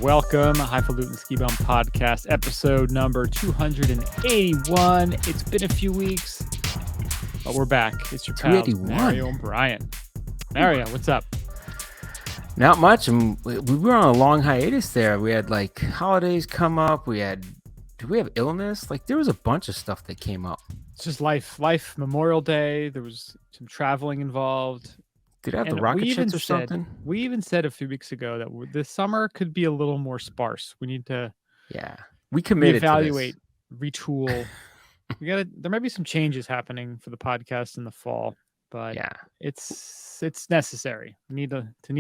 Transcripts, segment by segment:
Welcome, Highfalutin Ski Bum Podcast, episode number 281. It's been a few weeks, but we're back. It's your pals, 281. Mario and Brian. Mario, what's up? Not much. We were on a long hiatus there. We had like holidays come up. Did we have illness? Like there was a bunch of stuff that came up. It's just life. Memorial Day. There was some traveling involved. Did I have the rocket ships or something? We even said a few weeks ago that this summer could be a little more sparse. We need to we committed reevaluate, to this. retool. There might be some changes happening for the podcast in the fall, but it's necessary. We need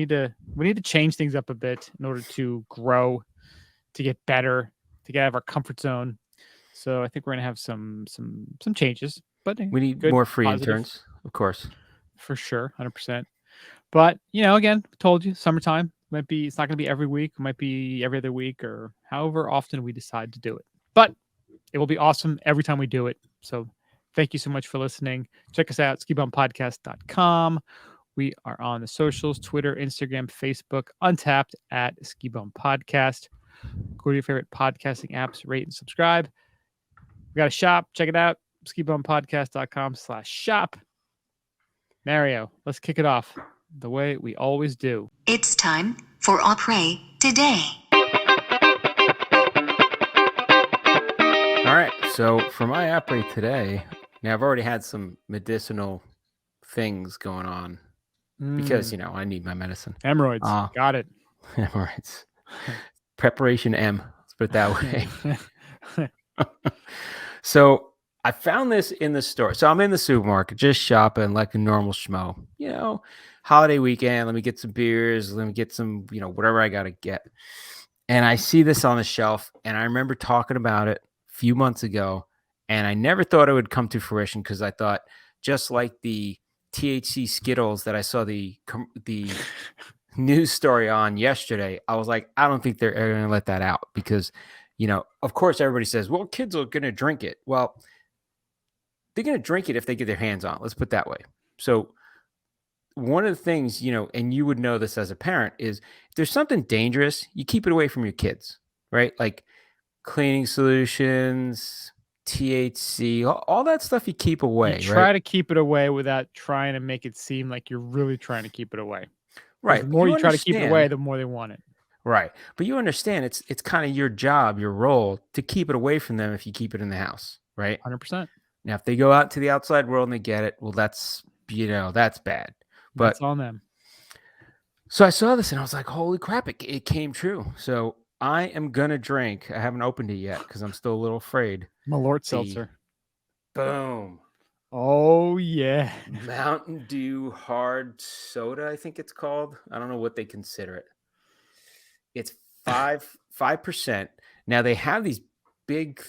to change things up a bit in order to grow, to get better, to get out of our comfort zone. So I think we're gonna have some changes, but we need more free interns, of course, for sure, 100%. But again, told you, summertime it's not gonna be every week. It might be every other week, or however often we decide to do it. But it will be awesome every time we do it. So thank you so much for listening. Check us out, skibumpodcast.com. We are on the socials, Twitter, Instagram, Facebook, Untapped at Ski Bum Podcast. Go to your favorite podcasting apps, rate and subscribe. We got a shop. Check it out, skibumpodcast.com/shop. Mario, let's kick it off the way we always do. It's time for Après today. All right, so for my Après today, now I've already had some medicinal things going on because, I need my medicine. Hemorrhoids, got it. Hemorrhoids. Preparation M, let's put it that way. So I found this in the store. So I'm in the supermarket, just shopping like a normal schmo. Holiday weekend, let me get some beers, let me get some, whatever I got to get. And I see this on the shelf, and I remember talking about it a few months ago, and I never thought it would come to fruition because I thought, just like the THC Skittles that I saw the news story on yesterday, I was like, I don't think they're ever going to let that out because, of course, everybody says, well, kids are going to drink it. Well, they're going to drink it if they get their hands on it. Let's put it that way. So one of the things, and you would know this as a parent, is if there's something dangerous, you keep it away from your kids, right? Like cleaning solutions, THC, all that stuff you keep away. You try to keep it away without trying to make it seem like you're really trying to keep it away. Right. The more you try to keep it away, the more they want it. Right. But you understand it's kind of your job, your role to keep it away from them if you keep it in the house, right? 100%. Now, if they go out to the outside world and they get it, well, that's bad. But it's on them. So I saw this and I was like, holy crap, it came true. So I am going to drink. I haven't opened it yet because I'm still a little afraid. Malort Seltzer. Boom. Oh, yeah. Mountain Dew hard soda, I think it's called. I don't know what they consider it. It's 5%. Now they have these big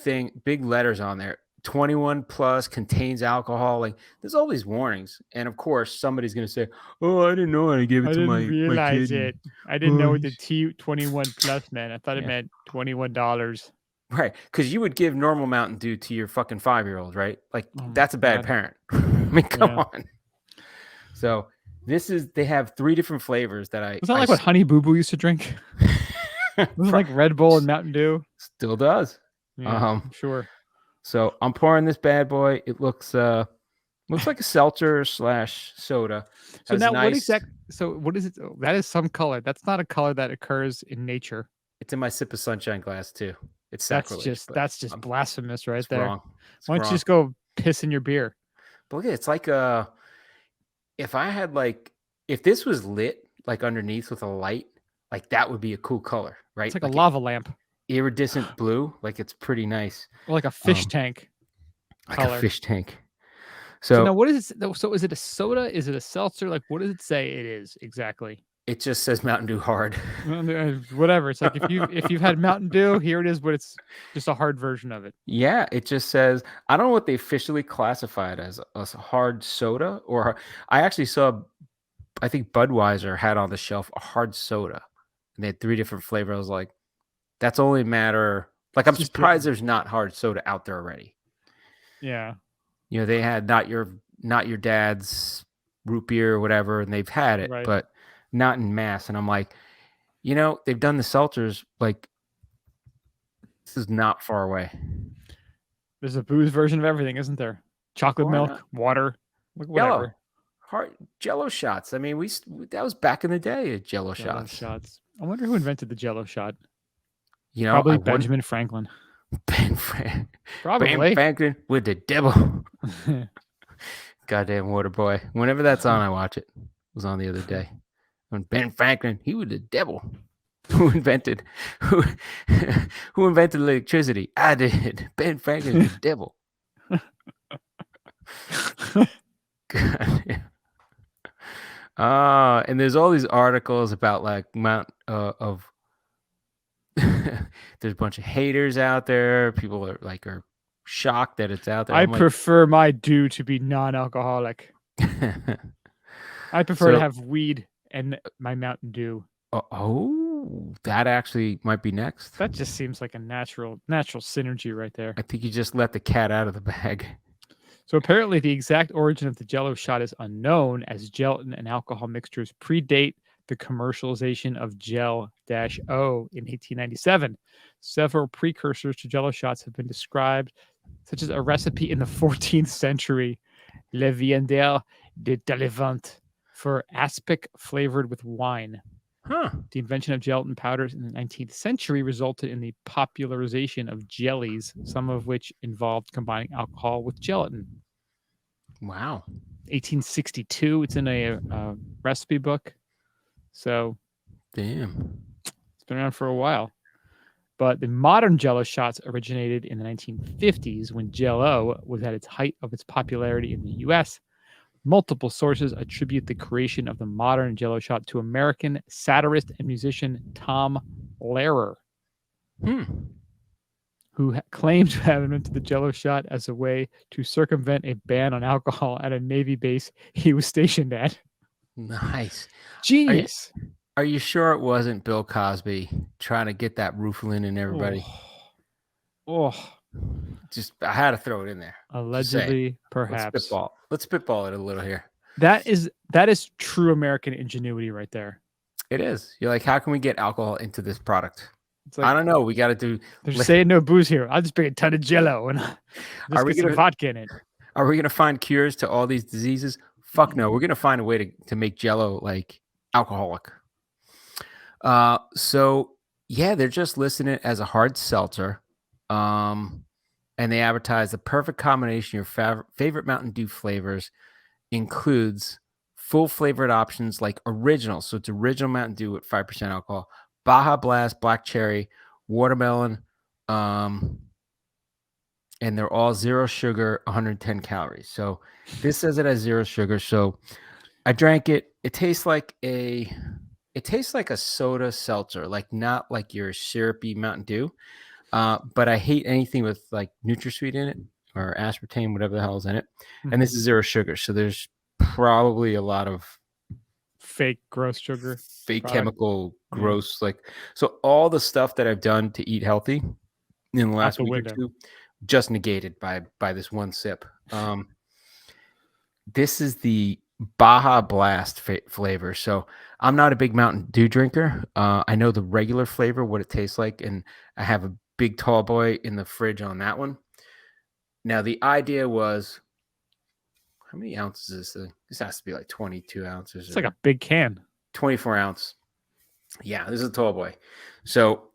letters on there. 21 plus, contains alcohol. Like there's all these warnings, and of course somebody's gonna say, "Oh, I didn't know. I gave it to my kid." I didn't know what the T21 plus meant. I thought it meant $21. Right, because you would give normal Mountain Dew to your fucking 5-year-old, right? Like that's a bad parent. I mean, come on. So they have 3 different flavors that I. Was that like what Honey Boo Boo used to drink? Was it like Red Bull and Mountain Dew? Still does. Yeah, sure. So I'm pouring this bad boy. It looks like a seltzer / soda. So now what is it? Oh, that is some color. That's not a color that occurs in nature. It's in my sip of sunshine glass too. It's sacrilege. That's just blasphemous right there. Wrong. Why don't you just go piss in your beer? But look at it. It's like if this was lit like underneath with a light, like that would be a cool color, right? It's like a lava lamp. Iridescent blue, like it's pretty nice. Or like a fish tank. Like a fish tank. So now what is it? So is it a soda? Is it a seltzer? Like what does it say it is exactly? It just says Mountain Dew hard. Whatever. It's like if you've had Mountain Dew, here it is, but it's just a hard version of it. Yeah, it just says, I don't know what they officially classify it as, a hard soda, or I actually saw, I think Budweiser had on the shelf a hard soda, and they had 3 different flavors. I was like, that's only a matter. Like, I'm surprised there's not hard soda out there already. Yeah. They had not your dad's root beer or whatever, and they've had it, but not in mass. And I'm like, They've done the seltzers, like, this is not far away. There's a booze version of everything, isn't there? Chocolate Why milk, not? water, whatever. Jello shots. I mean, that was back in the day, Jello Jello shots. shots. I wonder who invented the Jello shot. I Probably wouldn't. Benjamin Franklin. Ben Probably. Franklin with the devil. Goddamn water boy. Whenever that's on, I watch it. It was on the other day. When Ben Franklin, he was the devil. Who invented electricity? I did. Ben Franklin, the devil. God. And there's all these articles about like of there's a bunch of haters out there. People are shocked that it's out there. I prefer my dew to be non-alcoholic. I prefer to have weed and my Mountain Dew. Oh, that actually might be next. That just seems like a natural synergy right there. I think you just let the cat out of the bag. So apparently the exact origin of the Jello shot is unknown, as gelatin and alcohol mixtures predate the commercialization of Gel-O in 1897. Several precursors to Jello shots have been described, such as a recipe in the 14th century, Le Viandaire de Talevant, for aspic flavored with wine. Huh. The invention of gelatin powders in the 19th century resulted in the popularization of jellies, some of which involved combining alcohol with gelatin. Wow. 1862, it's in a recipe book. So, damn. It's been around for a while. But the modern Jello shots originated in the 1950s when Jell-O was at its height of its popularity in the U.S. Multiple sources attribute the creation of the modern Jello shot to American satirist and musician Tom Lehrer, who claimed to have invented the Jello shot as a way to circumvent a ban on alcohol at a Navy base he was stationed at. Nice. Genius. Are you sure it wasn't Bill Cosby trying to get that roofling in everybody? Just, I had to throw it in there. Allegedly, perhaps. Let's spitball it a little here. That is true American ingenuity right there. It is. You're like, how can we get alcohol into this product? It's like, I don't know. We got to do. They're saying no booze here. I'll just bring a ton of Jello and just get some vodka in it. Are we gonna find cures to all these diseases? Fuck no. We're gonna find a way to make Jello like alcoholic. So yeah, they're just listing it as a hard seltzer. And they advertise the perfect combination of your favorite Mountain Dew flavors includes full flavored options like original. So it's original Mountain Dew with 5% alcohol, Baja Blast, black cherry, watermelon, and they're all 0 sugar, 110 calories. So this says it has 0 sugar. So I drank it. It tastes like a soda seltzer, like not like your syrupy Mountain Dew. But I hate anything with like NutraSweet in it or aspartame, whatever the hell's in it. And this is 0 sugar. So there's probably a lot of fake gross sugar, fake chemical gross. Like, so all the stuff that I've done to eat healthy in the last week or two, just negated by this one sip. This is the Baja Blast flavor. So I'm not a big Mountain Dew drinker. I know the regular flavor, what it tastes like, and I have a big tall boy in the fridge on that one. Now the idea was, how many ounces is this thing? This has to be like 22 ounces. It's like a big can. 24 ounce. Yeah, this is a tall boy. So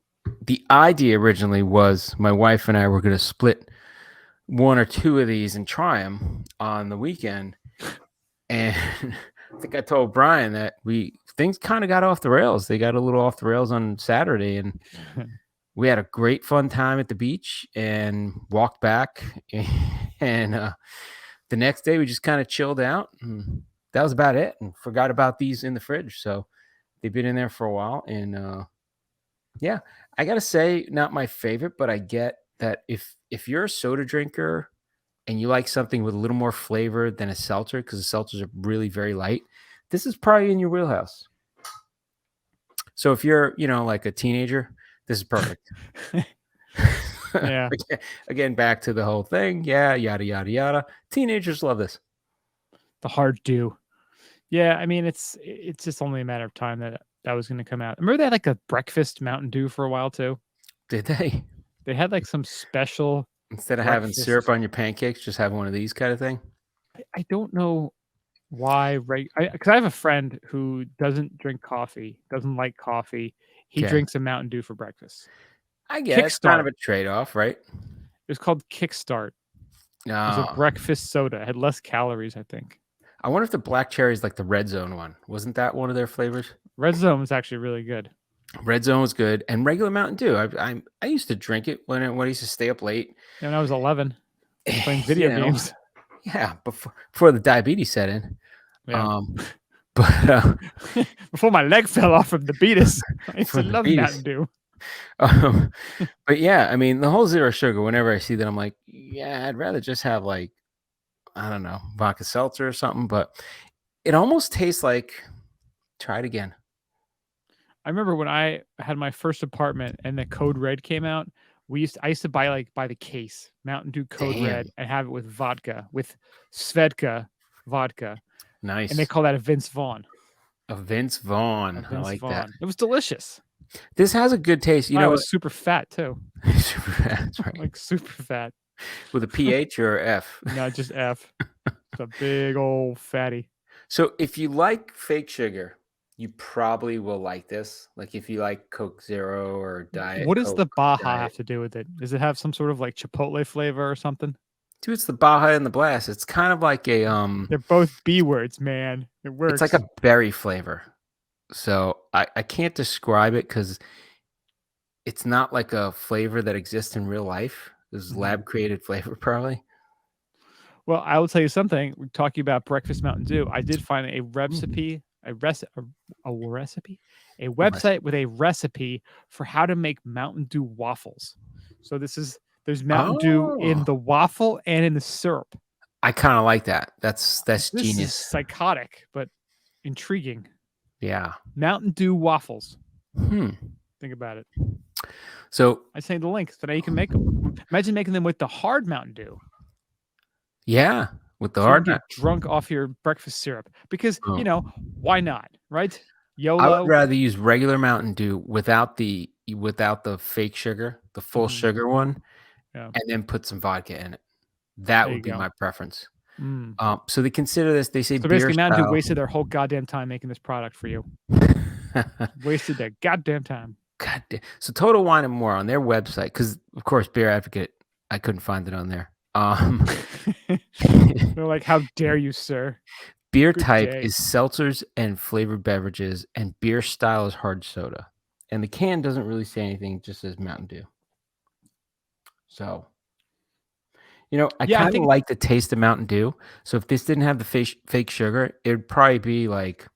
the idea originally was my wife and I were going to split 1 or 2 of these and try them on the weekend. And I think I told Brian that things kind of got off the rails. They got a little off the rails on Saturday, and we had a great fun time at the beach and walked back. And the next day we just kind of chilled out, and that was about it, and forgot about these in the fridge. So they've been in there for a while. And yeah, I got to say, not my favorite, but I get that if you're a soda drinker and you like something with a little more flavor than a seltzer, because the seltzers are really very light, this is probably in your wheelhouse. So if you're, like a teenager, this is perfect. Yeah. Again, back to the whole thing. Yeah, yada, yada, yada. Teenagers love this. The hard Dew. Yeah, I mean, it's just only a matter of time that that was going to come out. Remember they had like a breakfast Mountain Dew for a while too. Did they? They had like some special Instead of having breakfast. syrup on your pancakes, just have one of these kind of thing? I don't know why, right? Because I have a friend who doesn't drink coffee, doesn't like coffee. He Okay. drinks a Mountain Dew for breakfast. I guess it's kind of a trade-off, right? It was called Kickstart. It was a Oh, breakfast soda. It had less calories, I think. I wonder if the black cherry is like the Red Zone one. Wasn't that one of their flavors? Red Zone was actually really good. Red Zone was good, and regular Mountain Dew. I used to drink it when I used to stay up late. When I was 11, playing video games. Yeah, before the diabetes set in. Yeah. But before my leg fell off from the beatus, I used to love Mountain Dew. But yeah, I mean, the whole zero sugar. Whenever I see that, I'm like, yeah, I'd rather just have like, I don't know, vodka seltzer or something. But it almost tastes like. Try it again. I remember when I had my first apartment and the Code Red came out. I used to buy the case Mountain Dew Code Red and have it with vodka, with Svedka vodka. Nice. And they call that a Vince Vaughn. A Vince Vaughn. I like that. It was delicious. This has a good taste. You know, it was super fat too. Super fat. That's right. Like super fat. With a PH or F? No, just F. It's a big old fatty. So if you like fake sugar, you probably will like this. Like if you like Coke Zero or Diet. What does Coke the Baja have to do with it? Does it have some sort of like Chipotle flavor or something? Dude, it's the Baja and the Blast. It's kind of like a They're both B words, man. It works. It's like a berry flavor. So I can't describe it because it's not like a flavor that exists in real life. This is lab created flavor, probably. Well, I will tell you something. We're talking about breakfast Mountain Dew. I did find a recipe, a website with a recipe for how to make Mountain Dew waffles. So there's Mountain Dew in the waffle and in the syrup. I kind of like that. That's genius. Is psychotic, but intriguing. Yeah. Mountain Dew waffles. Think about it. So I sent the link so now you can make them. Imagine making them with the hard Mountain Dew. Yeah, with the hard. You get drunk off your breakfast syrup because why not, right? YOLO. I would rather use regular Mountain Dew without the fake sugar, the full sugar one, and then put some vodka in it. That would be my preference. So they consider this. They say so basically, Mountain Dew wasted their whole goddamn time making this product for you. Wasted their goddamn time. Goddamn. So Total Wine and More on their website, because of course Beer Advocate, I couldn't find it on there. They're like, how dare you, sir? Beer type is seltzers and flavored beverages, and beer style is hard soda. And the can doesn't really say anything; it just says Mountain Dew. So, I kind of like the taste of Mountain Dew. So if this didn't have the fake sugar, it would probably be like,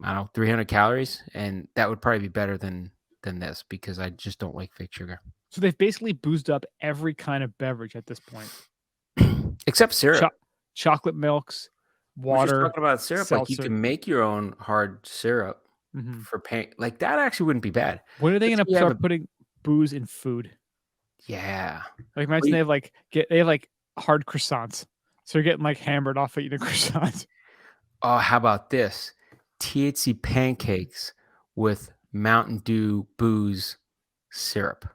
I don't know, 300 calories, and that would probably be better than this because I just don't like fake sugar. So they've basically boozed up every kind of beverage at this point, except syrup, chocolate milks, water. We're just talking about syrup. Seltzer. Like you can make your own hard syrup for paint. Like that actually wouldn't be bad. When are they going to start putting booze in food? Yeah, like imagine they have hard croissants, so you're getting like hammered off of eating croissants. Oh, how about this? THC pancakes with Mountain Dew booze syrup.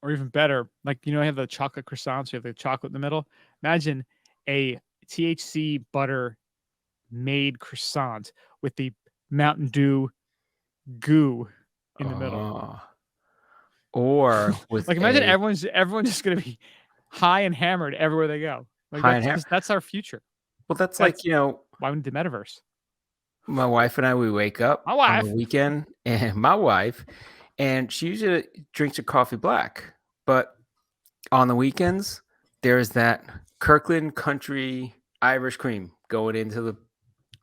Or even better, I have the chocolate croissants, you have the chocolate in the middle. Imagine a THC butter made croissant with the Mountain Dew goo in the middle. Or with imagine everyone's just gonna be high and hammered everywhere they go. That's our future. Well, that's why we need the metaverse. My wife and I, we wake up on the weekend, and my wife, and she usually drinks her coffee black. But on the weekends, there's that Kirkland Country Irish cream going into the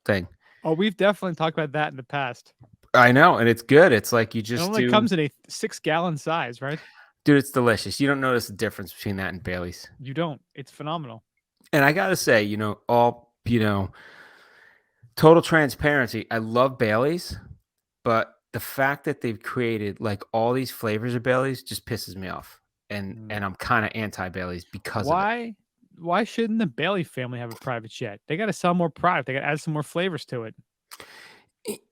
thing. Oh, we've definitely talked about that in the past. I know, and it's good. It's like you just it only comes in a 6-gallon size, right? Dude, it's delicious. You don't notice the difference between that and Bailey's. You don't. It's phenomenal. And I gotta say, total transparency. I love Bailey's, but the fact that they've created like all these flavors of Bailey's just pisses me off. And I'm kind of anti Bailey's because of it. Why shouldn't the Bailey family have a private jet? They got to sell more product. They got to add some more flavors to it.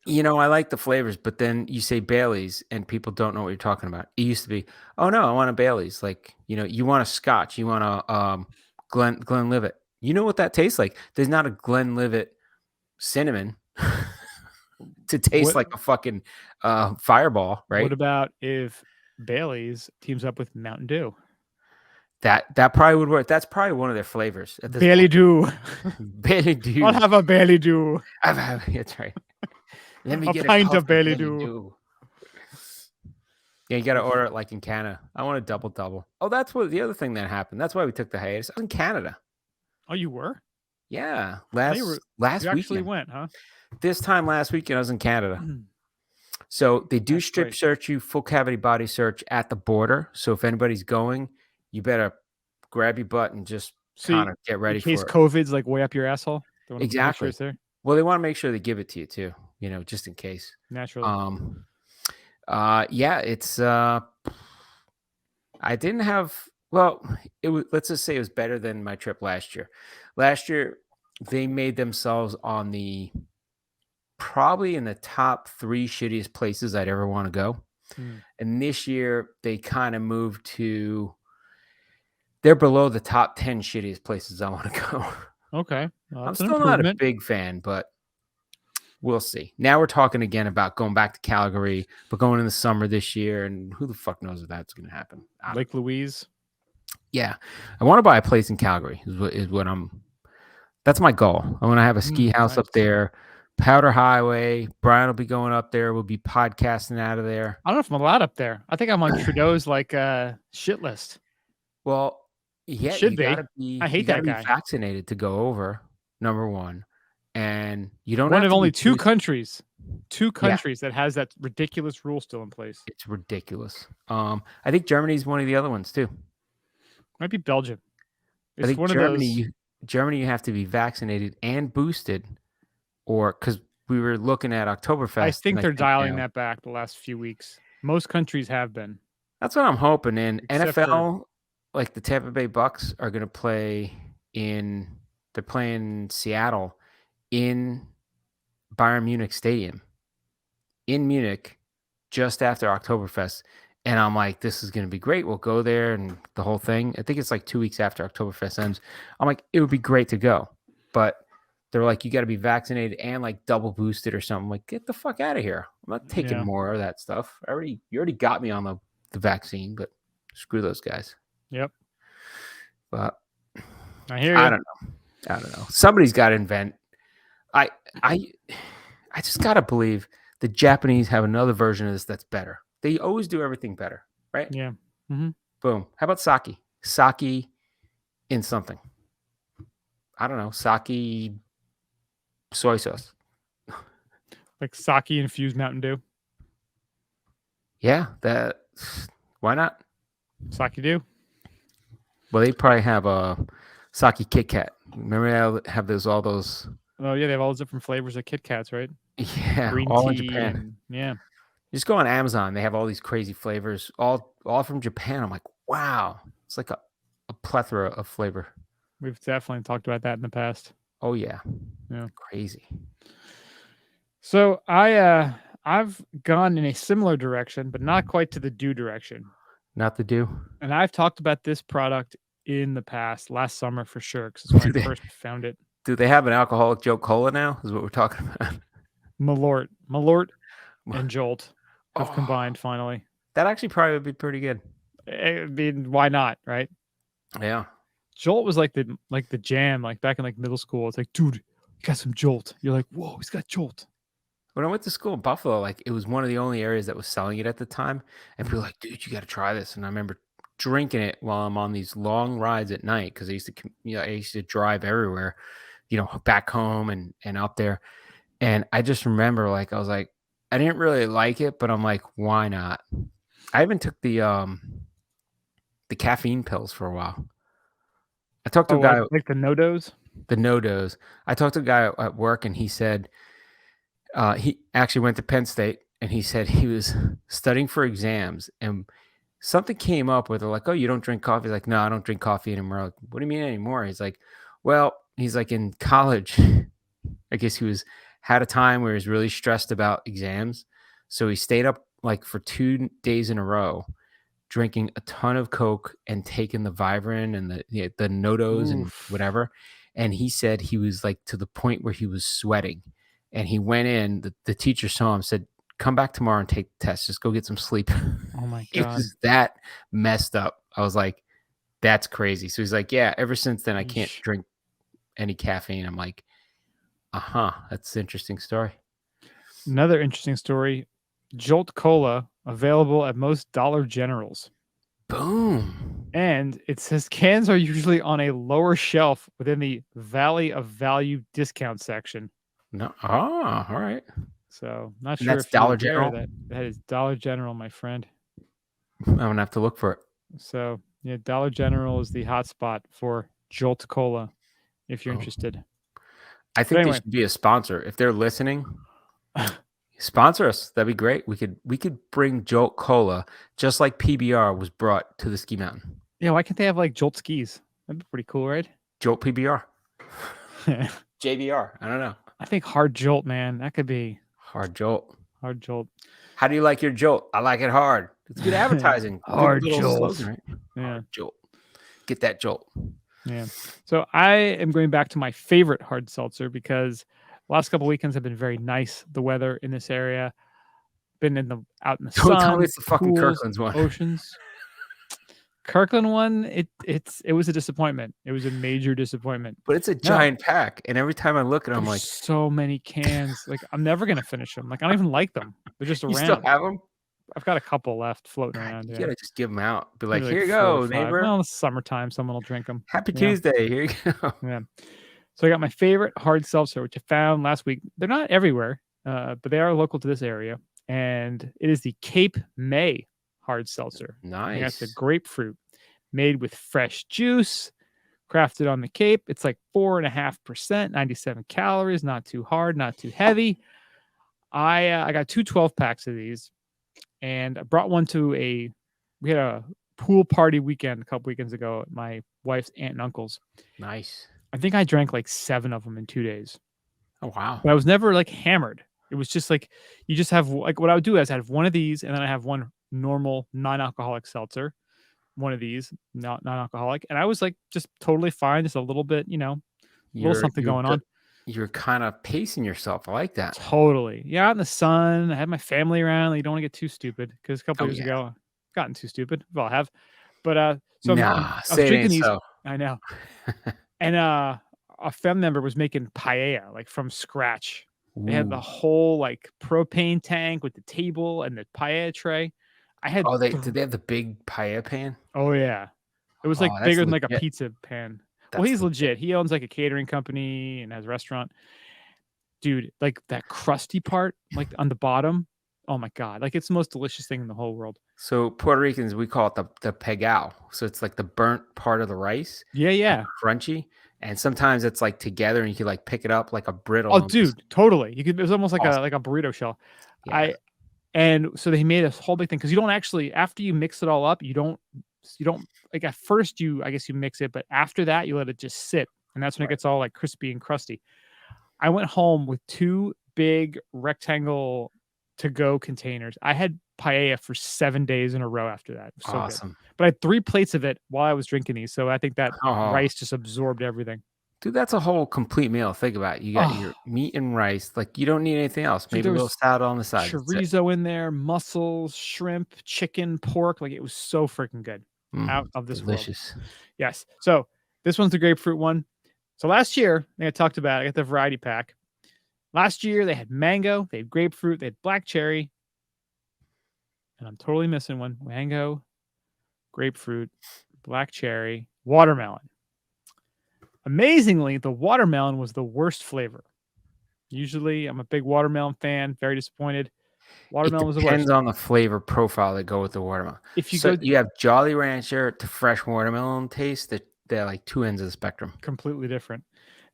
You know, I like the flavors, but then you say Bailey's and people don't know what you're talking about. It used to be, oh no, I want a Bailey's. Like, you want a Scotch, you want a Glenlivet. You know what that tastes like? There's not a Glenlivet cinnamon to taste What like a fucking fireball, What right? about if Bailey's teams up with Mountain Dew? That probably would work. That's probably one of their flavors at this Bailey point. Dew. Bailey I'll Dew. have a Bailey Dew. That's right. Let me A get a pint puff of Bailey Bailey Dew. Dew. Yeah, you got to order it like in Canada. I want a double. Oh, that's what the other thing that happened. That's why we took the hiatus. I was in Canada. Oh, you were? Yeah, You last actually weekend. went, huh? This time last weekend, I was in Canada. So they do That's strip great. search you, full cavity body search at the border. So if anybody's going, you better grab your butt and just See, kind of get ready in case for it. COVID's like way up your asshole. They want to make sure Exactly. it's there. Well, they want to make sure they give it to you too, just in case. Naturally. Yeah, it's I didn't have well, it was let's just say it was better than my trip last year. Last year, they made themselves on probably in the top 3 shittiest places I'd ever want to go. And this year they kind of moved to they're below the top 10 shittiest places I want to go. Okay. Well, I'm that's an still not a improvement. big fan, but we'll see. Now we're talking again about going back to Calgary, but going in the summer this year, and who the fuck knows if that's going to happen. Lake Louise. Yeah, I want to buy a place in Calgary. That's my goal. I want to have a ski house up nice. there. Powder Highway. Brian will be going up there. We'll be podcasting out of there. I don't know if I'm allowed up there. I think I'm on Trudeau's like shit list. Well, yeah, Should you be. gotta be. I hate you gotta that be guy. vaccinated to go over. Number one, and you don't. One have of to only be two boosted. countries that has that ridiculous rule still in place. It's ridiculous. I think Germany's one of the other ones too. Might be Belgium. I It's think one Germany. of those. Germany, you have to be vaccinated and boosted, or because we were looking at Oktoberfest. I think and they're dialing that back the last few weeks. Most countries have been. That's what I'm hoping. In Except NFL, like the Tampa Bay Bucks are going to play they're playing Seattle in Bayern Munich Stadium in Munich just after Oktoberfest. And I'm like, this is going to be great. We'll go there and the whole thing. I think it's like 2 weeks after Oktoberfest ends. I'm like, it would be great to go. But they're like, you got to be vaccinated and like double boosted or something. I'm like, get the fuck out of here. I'm not taking more of that stuff. You already got me on the vaccine, but screw those guys. Yep. But I hear you. I don't know. Somebody's got to invent. I just got to believe the Japanese have another version of this that's better. They always do everything better, right? Yeah. Mm-hmm. Boom. How about sake? Sake in something. I don't know. Sake soy sauce. Like sake infused Mountain Dew. Yeah, why not? Sake Dew. Well, they probably have a sake Kit Kat. Remember they have all those. Oh yeah, they have all those different flavors of Kit Kats, right? Yeah, Green all in tea Japan. yeah. Just go on Amazon. They have all these crazy flavors, all from Japan. I'm like, wow, it's like a plethora of flavor. We've definitely talked about that in the past. Oh yeah, yeah, crazy. So I've gone in a similar direction, but not quite to the Dew direction. Not the Dew. And I've talked about this product in the past, last summer for sure, because it's when I first found it. Do they have an alcoholic Jolt Cola now? Is what we're talking about. Malort, and Jolt have combined finally. That actually probably would be pretty good. I mean, why not, right? Yeah. Jolt was like the jam, like back in like middle school. It's like, dude, you got some Jolt. You're like, whoa, he's got Jolt. When I went to school in Buffalo, like it was one of the only areas that was selling it at the time. And people were like, dude, you got to try this. And I remember drinking it while I'm on these long rides at night because I used to drive everywhere, back home and up there. And I just remember like I was like, I didn't really like it, but I'm like, why not? I even took the caffeine pills for a while. I talked to a guy like the no-dos. The no-dos. I talked to a guy at work, and he said he actually went to Penn State, and he said he was studying for exams, and something came up where they're like, "Oh, you don't drink coffee?" He's like, "No, I don't drink coffee anymore." Like, what do you mean anymore? He's like, "Well," he's like, in college, I guess had a time where he was really stressed about exams, so he stayed up like for 2 days in a row, drinking a ton of Coke and taking the Vivarin and the Nodos and Oof. whatever. And he said he was like to the point where he was sweating. And he went in. The teacher saw him, said, "Come back tomorrow and take the test. Just go get some sleep." Oh my He God. was that messed up. I was like, "That's crazy." So he's like, "Yeah, ever since then, I can't Yeesh. drink any caffeine." I'm like, that's an interesting story. Another interesting story. Jolt Cola available at most Dollar Generals. Boom. And it says cans are usually on a lower shelf within the Valley of Value discount section. No. All right. So not And sure that's if you're Dollar aware General? that that is Dollar General, my friend. I'm gonna have to look for it. So yeah, Dollar General is the hotspot for Jolt Cola if you're Oh. interested. I But think they anyway, should be a sponsor. If they're listening, sponsor us. That'd be great. We could bring Jolt Cola just like PBR was brought to the ski mountain. yeah, why can't they have like Jolt skis? That'd be pretty cool, right? Jolt PBR. I JBR. I don't know. think hard Jolt, man. That could be Hard Jolt. hard Jolt. How do you like your Jolt? I like it hard. It's good advertising. Hard Good little Jolt. slogan, right? Yeah. Hard Jolt. Get that Jolt. Yeah. So I am going back to my favorite hard seltzer because the last couple weekends have been very nice. The weather in this area, been out in the Don't tell sun, me it's the fucking pools, Kirkland's one. oceans. Kirkland one, it was a disappointment. It was a major disappointment. But it's a giant pack, and every time I look at it, I'm There's like, so many cans. Like I'm never gonna finish them. Like I don't even like them. They're just you still around. have them? I've got a couple left floating around. You Yeah. gotta just give them out. Be like, Maybe here you 4 or go, 5. neighbor. Well, it's summertime. Someone will drink them. Happy Yeah. Tuesday. Here you go. Yeah. So I got my favorite hard seltzer, which I found last week. They're not everywhere, but they are local to this area. And it is the Cape May hard seltzer. And that's a Nice. grapefruit made with fresh juice, crafted on the Cape. It's like 4.5%, 97 calories, not too hard, not too heavy. I got 2 12-packs of these, and I brought one we had a pool party weekend a couple weekends ago at my wife's aunt and uncle's. Nice. I think I drank like 7 of them in 2 days. Oh, wow. But I was never like hammered. It was just like you just have like what I would do is I have one of these and then I have one normal non-alcoholic seltzer, one of these not non-alcoholic, and I was like just totally fine, just a little bit, little something going on. You're kind of pacing yourself. I like that. Totally, yeah. Out in the sun, I had my family around. You don't want to get too stupid because a couple years ago, I've gotten too stupid. Well, I have, but so I was drinking these. So. I know, and a family member was making paella like from scratch. They had the whole like propane tank with the table and the paella tray. I had. Oh, did they have the big paella pan? Oh yeah, it was like bigger than like a pizza pan. Well, he's legit. He owns like a catering company and has a restaurant. Dude, like that crusty part, like on the bottom. Oh my God. Like it's the most delicious thing in the whole world. So Puerto Ricans, we call it the pegao. So it's like the burnt part of the rice. Yeah, yeah. Crunchy. And sometimes it's like together and you can like pick it up like a brittle. Oh, dude, totally. It was almost like awesome. a burrito shell. Yeah. And so they made a whole big thing because you don't actually, after you mix it all up, you don't like at first I guess you mix it, but after that you let it just sit. And that's when it gets all like crispy and crusty. I went home with 2 big rectangle to-go containers. I had paella for 7 days in a row after that. It was so awesome. Good. But I had 3 plates of it while I was drinking these. So I think that rice just absorbed everything. Dude, that's a whole complete meal. Think about it. You got your meat and rice. Like you don't need anything else. Maybe a little salad on the side. Chorizo in there, mussels, shrimp, chicken, pork. Like it was so freaking good. Out of this delicious world. Yes. So this one's the grapefruit one. So last year, I talked about it. I got the variety pack. Last year, they had mango, they had grapefruit, they had black cherry. And I'm totally missing one. Mango, grapefruit, black cherry, watermelon. Amazingly, the watermelon was the worst flavor. Usually, I'm a big watermelon fan. Very disappointed. Watermelon was the worst. Depends on the flavor profile that go with the watermelon. If you you have Jolly Rancher to fresh watermelon taste. They're like 2 ends of the spectrum. Completely different.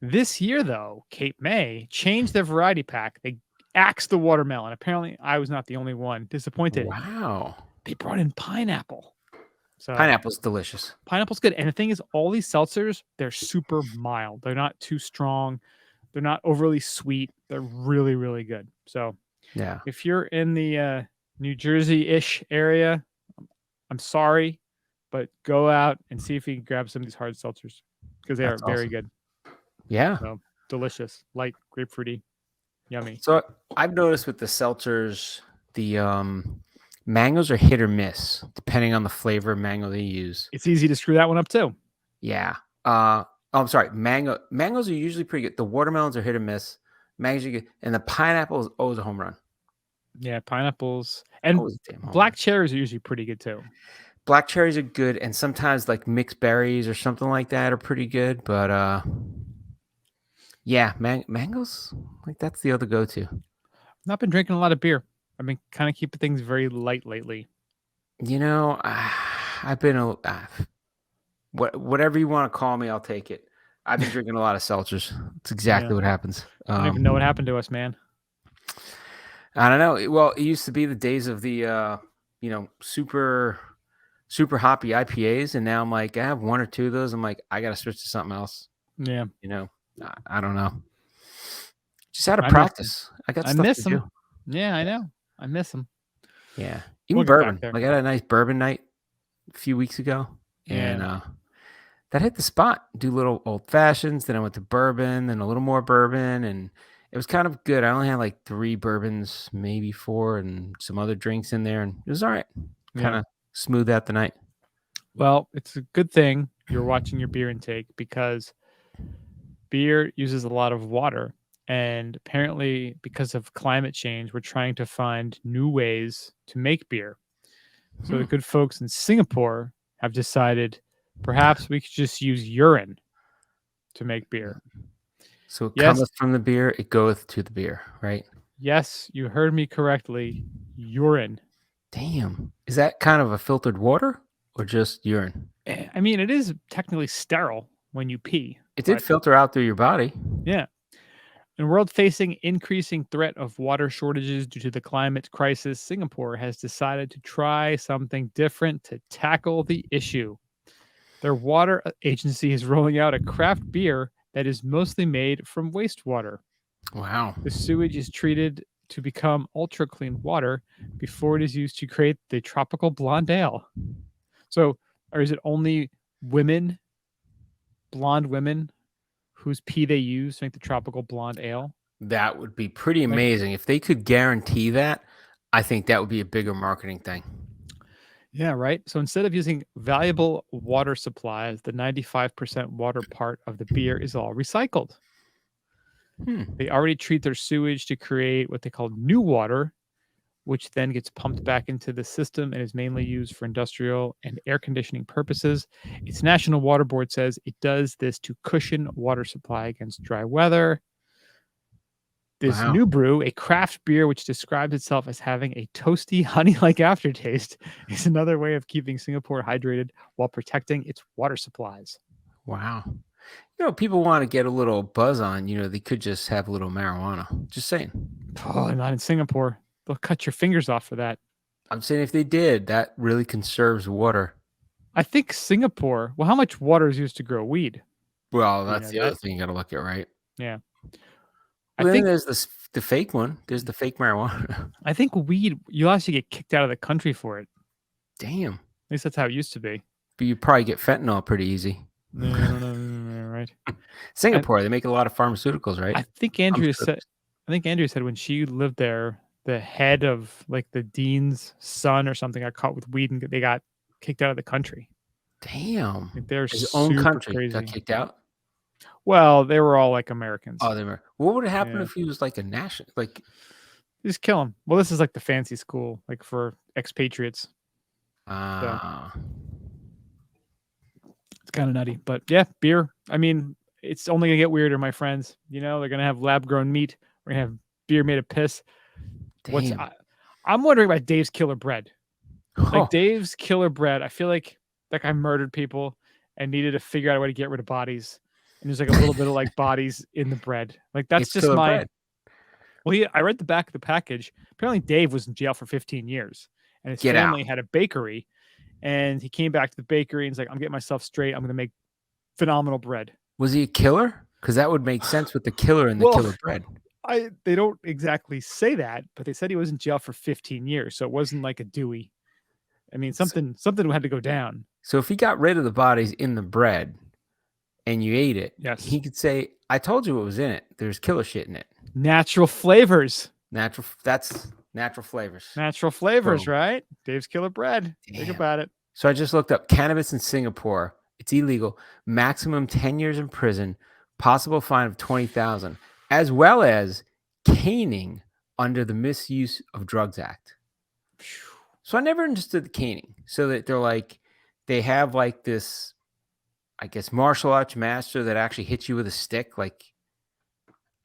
This year, though, Cape May changed their variety pack. They axed the watermelon. Apparently, I was not the only one disappointed. Wow. They brought in pineapple. So pineapple's delicious. Pineapple's good. And the thing is, all these seltzers, they're super mild. They're not too strong. They're not overly sweet. They're really, really good. So Yeah. if you're in the New Jersey-ish area, I'm sorry, but go out and see if you can grab some of these hard seltzers because they are That's very awesome. good. Yeah. So delicious, light, grapefruity, yummy. So I've noticed with the seltzers, the mangoes are hit or miss depending on the flavor of mango they use. It's easy to screw that one up too. Yeah. I'm sorry. Mangoes are usually pretty good. The watermelons are hit or miss. Mangoes are good, and the pineapple is always a home run. Yeah, pineapples and Always a damn home black run. cherries are usually pretty good too. Black cherries are good, and sometimes like mixed berries or something like that are pretty good. But yeah, mangoes, like that's the other go-to. Not been drinking a lot of beer. I've been kind of keeping things very light lately. You know, I've been whatever you want to call me, I'll take it. I've been drinking a lot of seltzers. It's exactly Yeah. what happens. I don't even know what happened to us, man. I don't know. Well, it used to be the days of the super hoppy IPAs, and now I'm like, I have one or two of those. I'm like, I gotta switch to something else. Yeah, I don't know. Just out of I miss 'em. practice. I got I stuff miss to do. them. Yeah, I know. I miss them. Yeah. Even We'll get back bourbon. there. Like I had a nice bourbon night a few weeks ago. And Yeah. that hit the spot. Do little old fashions. Then I went to bourbon, then a little more bourbon, and it was kind of good. I only had like 3 bourbons, maybe 4, and some other drinks in there, and it was all right. Kind Yeah. of smooth out the night. Well, it's a good thing you're watching your beer intake because beer uses a lot of water. And apparently, because of climate change, we're trying to find new ways to make beer. So the good folks in Singapore have decided perhaps we could just use urine to make beer. So it Yes. cometh from the beer, it goeth to the beer, right? Yes, you heard me correctly. Urine. Damn. Is that kind of a filtered water or just urine? I mean, it is technically sterile when you pee. It did but- filter out through your body. Yeah. In a world facing increasing threat of water shortages due to the climate crisis, Singapore has decided to try something different to tackle the issue. Their water agency is rolling out a craft beer that is mostly made from wastewater. Wow. The sewage is treated to become ultra clean water before it is used to create the tropical blonde ale. So, or is it only women, blonde women, whose pee they use to make the tropical blonde ale? That would be pretty amazing. If they could guarantee that, I think that would be a bigger marketing thing. Yeah, right. So instead of using valuable water supplies, the 95% water part of the beer is all recycled. They already treat their sewage to create what they call new water, which then gets pumped back into the system and is mainly used for industrial and air conditioning purposes. Its National Water Board says it does this to cushion water supply against dry weather. This Wow. new brew, a craft beer which describes itself as having a toasty, honey-like aftertaste, is another way of keeping Singapore hydrated while protecting its water supplies. Wow. People want to get a little buzz on, they could just have a little marijuana. Just saying. Oh, not in Singapore. They'll cut your fingers off for that. I'm saying if they did, that really conserves water. I think Singapore, well, how much water is used to grow weed? Well, You that's know the that? other thing you got to look at, right? Yeah. Well, I think then there's the fake one. There's the fake marijuana. I think weed, you'll actually get kicked out of the country for it. Damn. At least that's how it used to be. But you probably get fentanyl pretty easy. Right. Singapore, they make a lot of pharmaceuticals, right? I think Andrea said when she lived there, the head of like the dean's son or something got caught with weed and they got kicked out of the country. Damn. Like they're His own super country crazy. got kicked out. Well, they were all like Americans. Oh, they were. What would have happened Yeah. if he was like a national? Like, Just kill him. Well, this is like the fancy school, like for expatriates. It's kind of nutty, but yeah, beer. I mean, it's only gonna get weirder, my friends. They're gonna have lab-grown meat. We're gonna have beer made of piss. damn. I'm wondering about Dave's Killer Bread. Oh, Like Dave's Killer Bread, I feel like that guy murdered people and needed to figure out a way to get rid of bodies. And there's like a little bit of like bodies in the bread. Like that's it's just killer my. bread. Well, I read the back of the package. Apparently, Dave was in jail for 15 years, and his Get out. family had a bakery. And he came back to the bakery and he's like, "I'm getting myself straight. I'm going to make phenomenal bread." Was he a killer? Because that would make sense with the killer and the Well, killer bread. They don't exactly say that, but they said he was in jail for 15 years, so it wasn't like a Dewey. I mean, something had to go down. So if he got rid of the bodies in the bread and you ate it, Yes. he could say, I told you what was in it. There's killer shit in it. Natural flavors. That's natural flavors. Natural flavors, Boom. right? Dave's Killer Bread. Think Damn. about it. So I just looked up cannabis in Singapore. It's illegal. Maximum 10 years in prison, possible fine of 20,000, as well as caning under the Misuse of Drugs Act. So I never understood the caning. So that they're like, they have like this, I guess, martial arts master that actually hits you with a stick. Like,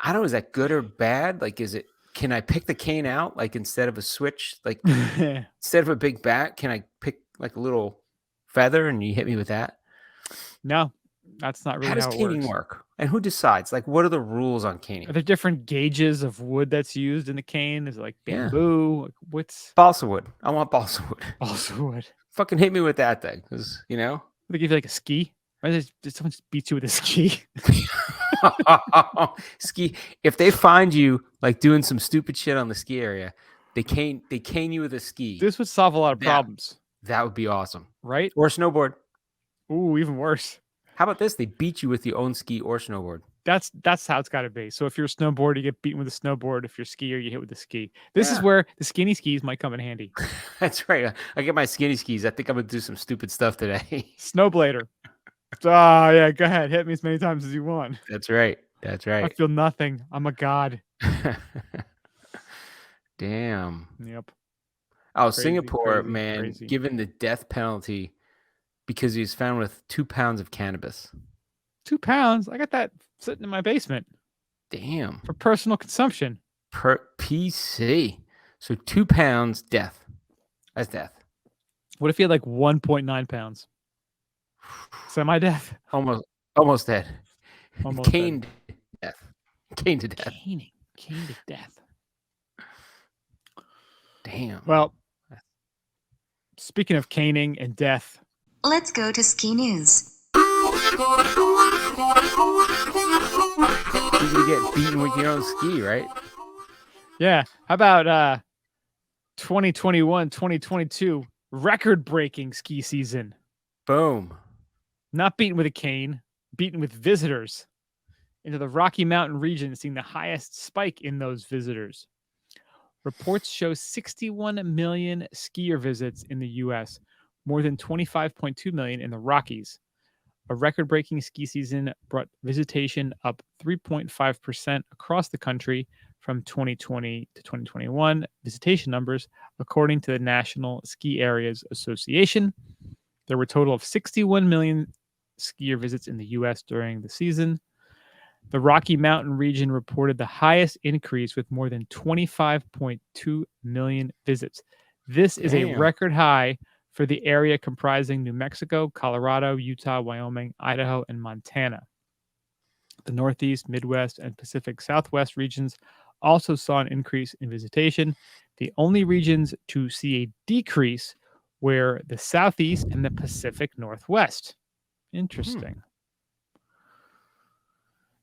I don't know, is that good or bad? Like, can I pick the cane out? Like, instead of a switch, like instead of a big bat, can I pick like a little feather and you hit me with that? No, that's not really How does how it caning works. work? And who decides? Like, what are the rules on Are caning? there different gauges of wood that's used in the cane? Is it like Yeah. bamboo? Like, what's Balsa wood. I want balsa wood. balsa wood? Fucking hit me with that thing, because you know. They give you like a ski. Why did someone just beat you with a ski? Ski. If they find you like doing some stupid shit on the ski area, they cane you with a ski. This would solve a lot of problems, That would be awesome. right? Or snowboard. Ooh, even worse. How about this? They beat you with your own ski or snowboard. That's how it's got to be. So if you're a snowboarder, you get beaten with a snowboard. If you're a skier, you hit with a ski. This is Yeah. where the skinny skis might come in handy. That's right. I get my skinny skis. I think I'm gonna do some stupid stuff today. Snowblader. Ah, yeah. Go ahead, hit me as many times as you want. That's right. That's I right. feel nothing. I'm a god. Damn. Yep. Oh, Crazy, Singapore, crazy, man, crazy. given the death penalty because he was found with 2 pounds of cannabis. 2 pounds. I got that sitting in my basement Damn. for personal consumption. Per PC. So 2 pounds, death. That's death. What if he had like 1.9 pounds? Semi-death. Almost dead. Almost Caned death. Caned to death. Cane to death. Damn. Well, speaking of caning and death, Let's go to ski news. You're gonna get beaten with your own ski, right? yeah. How about 2021-2022 record-breaking ski season? Boom. Not beaten with a cane, beaten with visitors into the Rocky Mountain region, seeing the highest spike in those visitors. Reports show 61 million skier visits in the U.S., more than 25.2 million in the Rockies. A record-breaking ski season brought visitation up 3.5% across the country from 2020 to 2021 visitation numbers, according to the National Ski Areas Association. There were a total of 61 million skier visits in the U.S. during the season. The Rocky Mountain region reported the highest increase with more than 25.2 million visits. This is a Damn. record high for the area comprising New Mexico, Colorado, Utah, Wyoming, Idaho, and Montana. The Northeast, Midwest, and Pacific Southwest regions also saw an increase in visitation. The only regions to see a decrease were the Southeast and the Pacific Northwest. Interesting.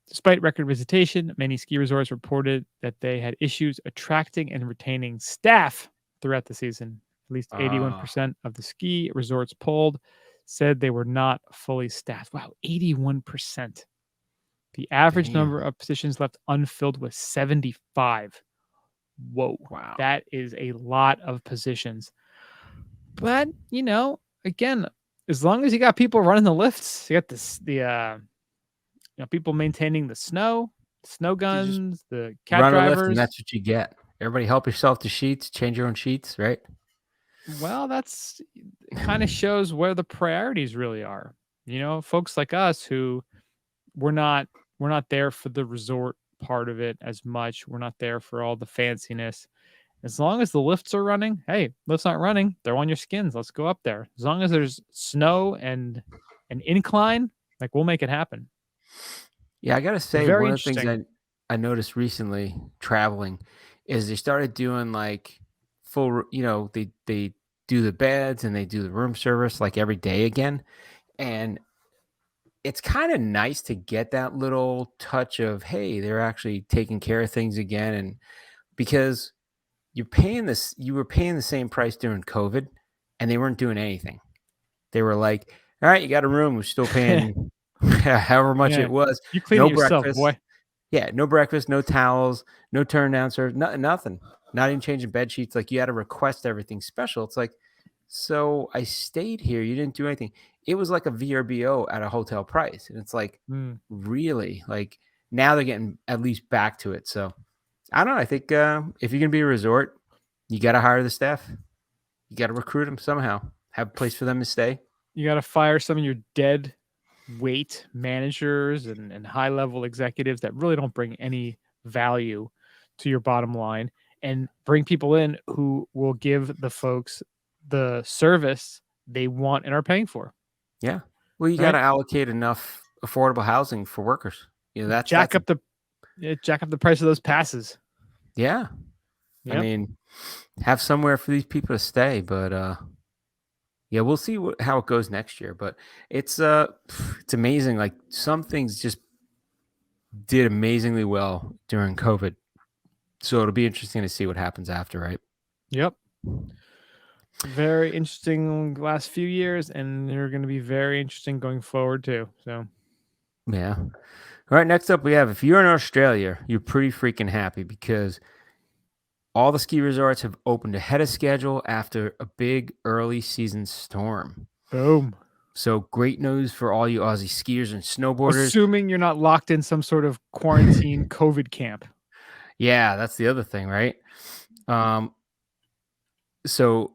Despite record visitation, many ski resorts reported that they had issues attracting and retaining staff throughout the season. At least 81% of the ski resorts polled said they were not fully staffed. Wow, 81%. The average Damn. number of positions left unfilled was 75. Whoa. Wow. That is a lot of positions. But, you know, again, as long as you got people running the lifts, you got people maintaining the snow guns, the cat Run a lift drivers. and that's what you get. Everybody help yourself to sheets, change your own sheets, right? Well, it kind of shows where the priorities really are. You know, folks like us who we're not there for the resort part of it as much. We're not there for all the fanciness. As long as the lifts are running, hey, lifts not running, they're on your skins. Let's go up there. As long as there's snow and an incline, like we'll make it happen. Yeah, I gotta say, Very one of the things interesting. I noticed recently traveling is they started doing like full, they do the beds and they do the room service like every day again. And it's kind of nice to get that little touch of, hey, they're actually taking care of things again. And because you were paying the same price during COVID and they weren't doing anything. They were like, all right, you got a room. We're still paying however much Yeah. it was. You clean it No yourself, breakfast. boy. Yeah, no breakfast, no towels, no turn down service, nothing. Not even changing bed sheets. Like you had to request everything special. It's like, so I stayed here. You didn't do anything. It was like a VRBO at a hotel price. And it's like, Mm. really? Like now they're getting at least back to it. So I don't know. I think if you're going to be a resort, you got to hire the staff. You got to recruit them somehow. Have a place for them to stay. You got to fire some of your dead weight managers and high level executives that really don't bring any value to your bottom line, and bring people in who will give the folks the service they want and are paying for. Yeah. Well, you got Right? to allocate enough affordable housing for workers. You know, Jack up the price of those passes. yeah. I Yep. mean, have somewhere for these people to stay, but yeah, we'll see how it goes next year. But it's it's amazing. Like some things just did amazingly well during COVID, so it'll be interesting to see what happens after, right? Yep. Very interesting last few years, and they're going to be very interesting going forward too. So Yeah. All right. Next up, we have if you're in Australia, you're pretty freaking happy because all the ski resorts have opened ahead of schedule after a big early season storm. boom. So great news for all you Aussie skiers and snowboarders. Assuming you're not locked in some sort of quarantine COVID camp. Yeah, that's the other thing, right? So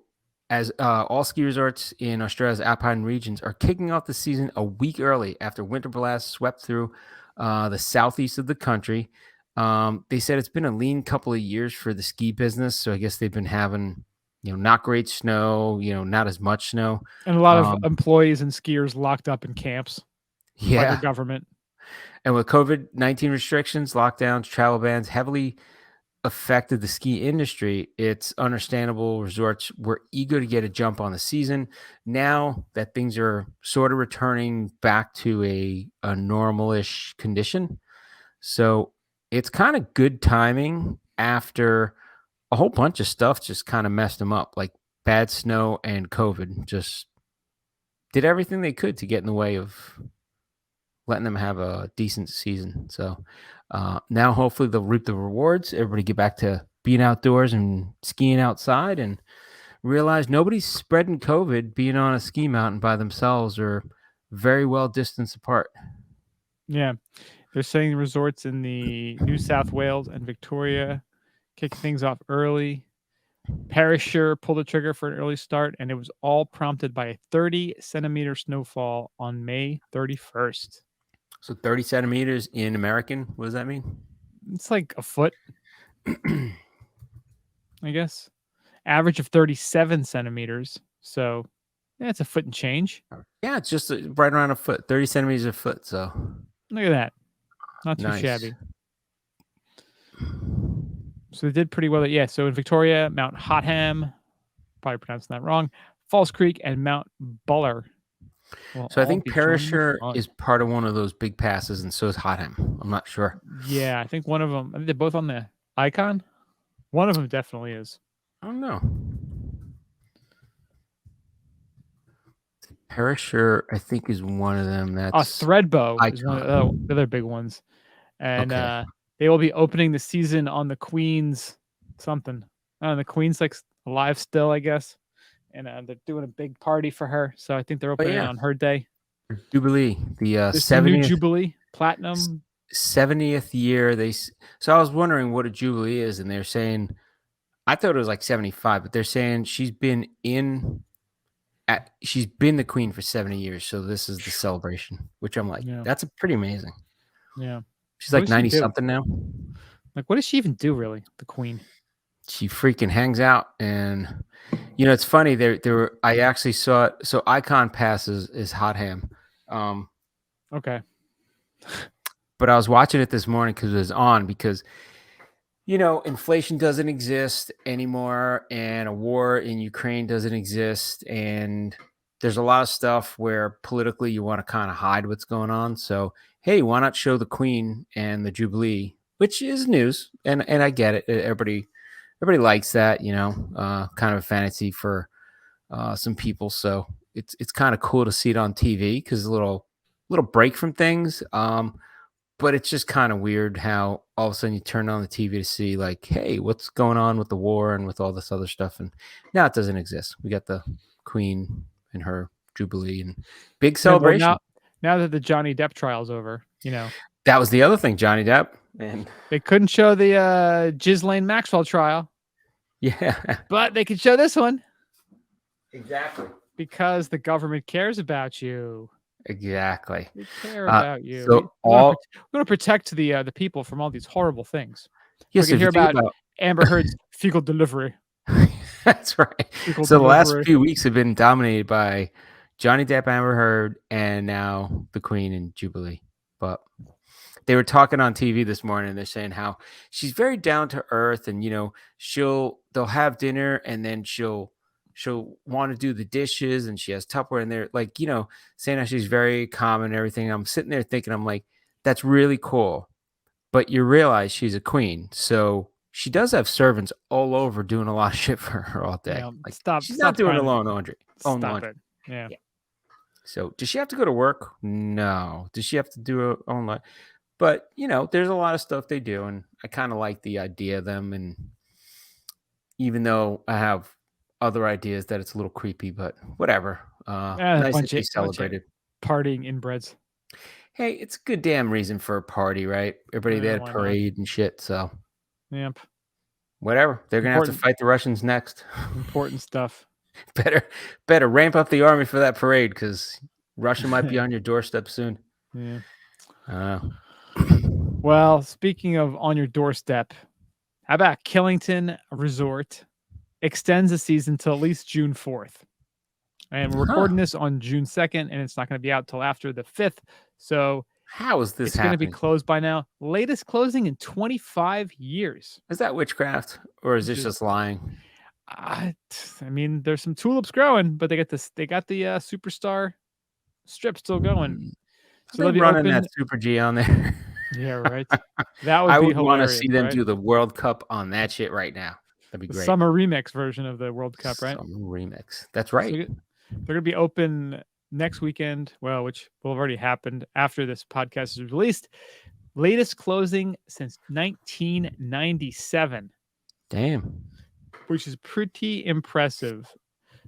as all ski resorts in Australia's alpine regions are kicking off the season a week early after winter blasts swept through the southeast of the country. They said it's been a lean couple of years for the ski business. So I guess they've been having, not great snow, not as much snow. And a lot of employees and skiers locked up in camps by the Yeah. government. And with COVID-19 restrictions, lockdowns, travel bans heavily affected the ski industry, it's understandable resorts were eager to get a jump on the season. Now that things are sort of returning back to a normal-ish condition. So it's kind of good timing after a whole bunch of stuff just kind of messed them up, like bad snow and COVID just did everything they could to get in the way of letting them have a decent season. So now hopefully they'll reap the rewards. Everybody get back to being outdoors and skiing outside and realize nobody's spreading COVID being on a ski mountain by themselves or very well distanced apart. Yeah. They're saying resorts in the New South Wales and Victoria kicking things off early. Perisher pulled the trigger for an early start, and it was all prompted by a 30-centimeter snowfall on May 31st. So 30 centimeters in American, what does that mean? It's like a foot, I guess. Average of 37 centimeters. So, yeah, it's a foot and change. Yeah, it's just right around a foot, 30 centimeters a foot. So Look at that. Not too nice. shabby. So they did pretty well. Yeah, so in Victoria, Mount Hotham, probably pronouncing that wrong, Falls Creek, and Mount Buller. So I think Perisher is part of one of those big passes, and so is Hotham. I'm not sure. Yeah, I think one of them. I think they're both on the icon. One of them definitely is. I don't know. Perisher, I think, is one of them. That's Threadbow is one of the other big ones, and they will be opening the season on the Queen's something. The Queen's like alive still, I guess, and they're doing a big party for her. So I think they're opening on her day. Jubilee, the 70th new Jubilee Platinum 70th year. So I was wondering what a Jubilee is, and they're saying, I thought it was like 75, but they're saying she's been the Queen for 70 years. So this is the celebration, which I'm like, that's pretty amazing. Yeah. She's like 90 something now. Like, what does she even do, really? The Queen. She freaking hangs out, and it's funny. I actually saw it. So Icon Pass is Hotham. Okay. But I was watching it this morning because it was on because inflation doesn't exist anymore, and a war in Ukraine doesn't exist, and there's a lot of stuff where politically you want to kind of hide what's going on. So, hey, why not show the Queen and the Jubilee, which is news, and I get it. Everybody likes that, kind of a fantasy for some people. So it's kind of cool to see it on TV because a little break from things. But it's just kind of weird how all of a sudden you turn on the TV to see like, hey, what's going on with the war and with all this other stuff, and now it doesn't exist. We got the Queen and her Jubilee and big Yeah, well, celebration. now that the Johnny Depp trial's over, That was the other thing, Johnny Depp, and they couldn't show the Ghislaine Maxwell trial, yeah, but they could show this one exactly. because the government cares about you. Exactly. They care about you. So we want to protect the people from all these horrible things. Yes, we can hear about Amber Heard's fecal delivery. That's right. Fecal so delivery. The last few weeks have been dominated by Johnny Depp, Amber Heard, and now the Queen and Jubilee. But they were talking on TV this morning, and they're saying how she's very down to earth, and they'll have dinner, and then she'll want to do the dishes, and she has Tupperware, and they're like, saying how she's very calm and everything. I'm sitting there thinking, I'm like, that's really cool, but you realize she's a queen, so she does have servants all over doing a lot of shit for her all day. Yeah, she's not doing her own laundry. Stop it. Yeah. So does she have to go to work? No. Does she have to do her own life? But there's a lot of stuff they do, and I kind of like the idea of them. And even though I have other ideas that it's a little creepy, but whatever. Nice that they celebrated. Partying inbreds. Hey, it's a good damn reason for a party, right? Everybody there at parade and shit. So, yep. Whatever. They're gonna have to fight the Russians next. Important stuff. Better ramp up the army for that parade because Russia might be on your doorstep soon. Yeah. Well, speaking of on your doorstep, how about Killington Resort extends the season till at least June 4th. And we're recording this on June 2nd, and it's not going to be out till after the 5th. So how is this happening? It's going to be closed by now. Latest closing in 25 years. Is that witchcraft, or is this just lying? I mean, there's some tulips growing, but they got the Superstar strip still going. So they'll be running that Super G on there. Yeah, right. That would I be would want to see them right? do the World Cup on that shit right now. That'd be great. Summer remix version of the World Cup, right? Summer remix. That's right. So they're going to be open next weekend. Well, which will have already happened after this podcast is released. Latest closing since 1997. Damn. Which is pretty impressive.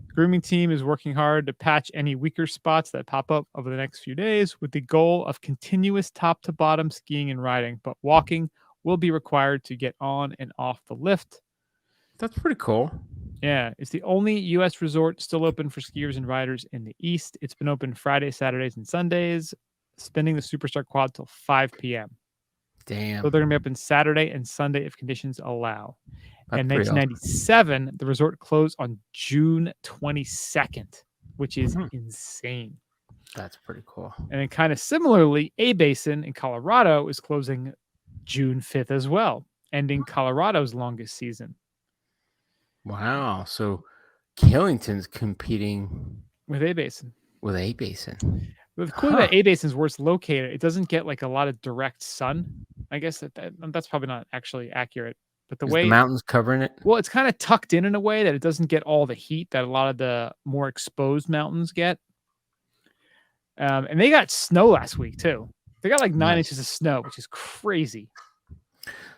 The grooming team is working hard to patch any weaker spots that pop up over the next few days with the goal of continuous top to bottom skiing and riding, but walking will be required to get on and off the lift. That's pretty cool. Yeah, it's the only U.S. resort still open for skiers and riders in the East. It's been open Fridays, Saturdays, and Sundays, spinning the Superstar Quad till 5 p.m. Damn. So they're going to be open Saturday and Sunday if conditions allow. In 1997, the resort closed on June 22nd, which is insane. That's pretty cool. And then kind of similarly, A Basin in Colorado is closing June 5th as well, ending Colorado's longest season. Wow. So Killington's competing with A Basin. The cool thing about A Basin is where it's located. It doesn't get like a lot of direct sun. I guess that's probably not actually accurate. But the mountains covering it? Well, it's kind of tucked in a way that it doesn't get all the heat that a lot of the more exposed mountains get. And they got snow last week too. They got like 9 inches of snow, which is crazy.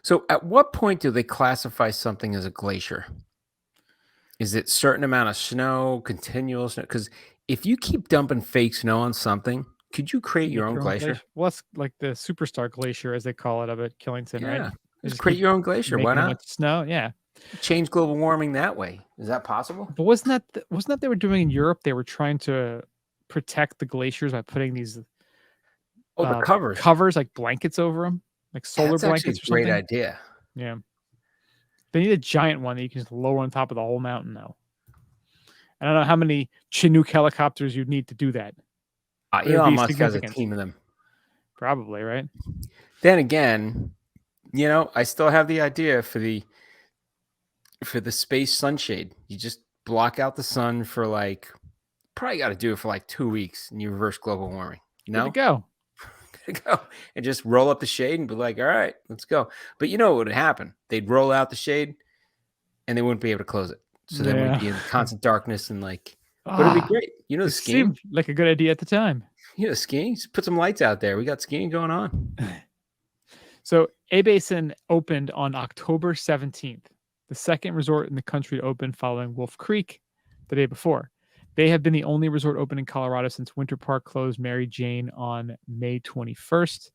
So at what point do they classify something as a glacier? Is it certain amount of snow, continual snow? Because if you keep dumping fake snow on something, could you create your own glacier? Well, it's like the Superstar Glacier, as they call it, up at Killington, right? Just create your own glacier. Why not? Snow, yeah. Change global warming that way. Is that possible? But wasn't that they were doing in Europe? They were trying to protect the glaciers by putting these the covers like blankets over them, like solar blankets or something. Great idea. Yeah. They need a giant one that you can just lower on top of the whole mountain now. I don't know how many Chinook helicopters you'd need to do that. Elon Musk has a team of them. Probably, right? Then again, I still have the idea for the space sunshade. You just block out the sun for like probably got to do it for like 2 weeks and you reverse global warming. You Good to know, go. go and just roll up the shade and be like, all right, let's go. But you know what would happen? They'd roll out the shade and they wouldn't be able to close it. So then we'd Yeah. be in constant darkness and like, but it'd be great. You know, the It skiing, seemed like a good idea at the time. you know, skiing, just put some lights out there. We got skiing going on. So A Basin opened on October 17th, the second resort in the country to open following Wolf Creek the day before. They have been the only resort open in Colorado since Winter Park closed Mary Jane on May 21st.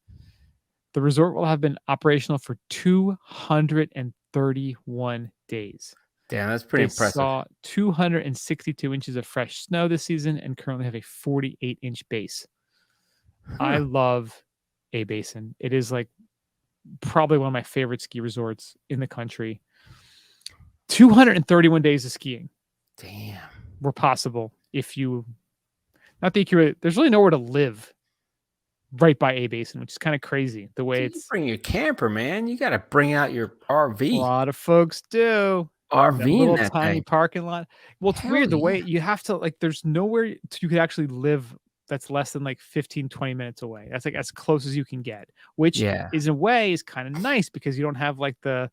The resort will have been operational for 231 days. Damn, that's pretty They impressive. saw 262 inches of fresh snow this season and currently have a 48-inch base. I love A Basin. It is like probably one of my favorite ski resorts in the country. 231 days of skiing Damn. were possible if you, not that you, there's really nowhere to live right by A Basin, which is kind of crazy the way Dude, you it's. bring your camper, man. You got to bring out your A RV. lot of folks do. RV That in little that tiny thing. parking lot. Well, it's Hell weird the yeah. way you have to, like, there's nowhere you could actually live that's less than like 15, 20 minutes away. That's like as close as you can get, which Yeah. is in a way is kind of nice because you don't have like the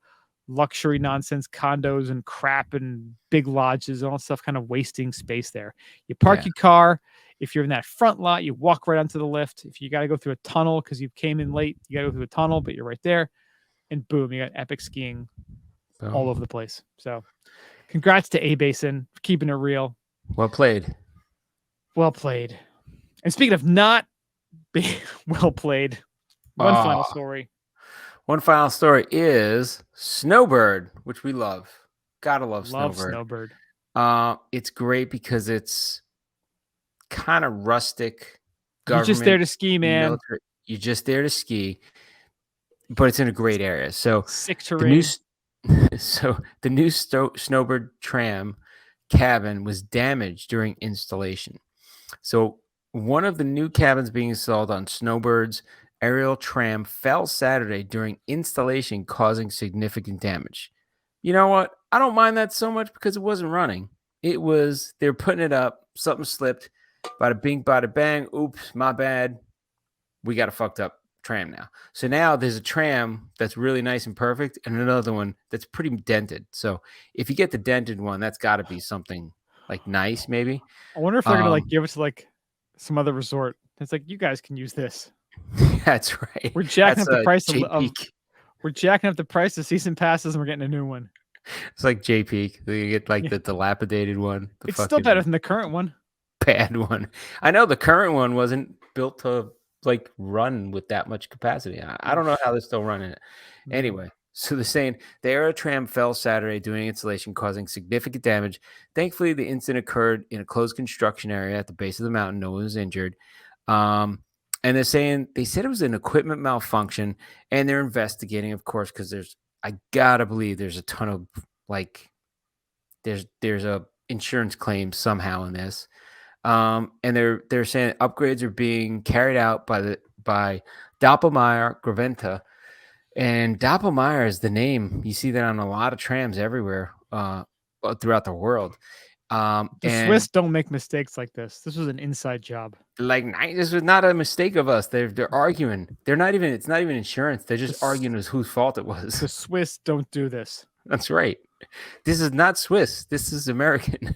luxury nonsense condos and crap and big lodges and all that stuff kind of wasting space there. You park Yeah. your car. If you're in that front lot, you walk right onto the lift. If you got to go through a tunnel because you came in late, you got to go through a tunnel, but you're right there. And boom, you got epic skiing all over the place. So congrats to A Basin for keeping it real. Well played. Well played. And speaking of not being well played, one final story. One final story is Snowbird, which we love. Gotta love Snowbird. It's great because it's kind of rustic. You're just there to ski, man. Military. You're just there to ski, but it's in a great area. So sick terrain. The new Snowbird tram cabin was damaged during installation. So one of the new cabins being installed on Snowbird's aerial tram fell Saturday during installation, causing significant damage. You know what? I don't mind that so much because it wasn't running. They're putting it up. Something slipped. Bada bing, bada bang. Oops, my bad. We got a fucked up tram now. So now there's a tram that's really nice and perfect and another one that's pretty dented. So if you get the dented one, that's got to be something like nice, maybe. I wonder if they're gonna like give it to like some other resort. It's like, you guys can use this. That's right. We're jacking up the price of we're jacking up the price of season passes and we're getting a new one. It's like JP. You get like the dilapidated one. It's still better than the current one. Bad one. I know the current one wasn't built to like run with that much capacity. I don't know how they're still running it. Anyway, so they're saying the aero tram fell Saturday during installation, causing significant damage. Thankfully, the incident occurred in a closed construction area at the base of the mountain. No one was injured. And they said it was an equipment malfunction, and they're investigating, of course, because I gotta believe there's a ton of like there's a insurance claim somehow in this. And they're saying upgrades are being carried out by Doppelmayr Graventa, and Doppelmayr is the name. You see that on a lot of trams everywhere throughout the world. The Swiss don't make mistakes like this. This was an inside job. Like, this was not a mistake of us. They're arguing. It's not even insurance. They're just arguing as whose fault it was. The Swiss don't do this. That's right. This is not Swiss. This is American.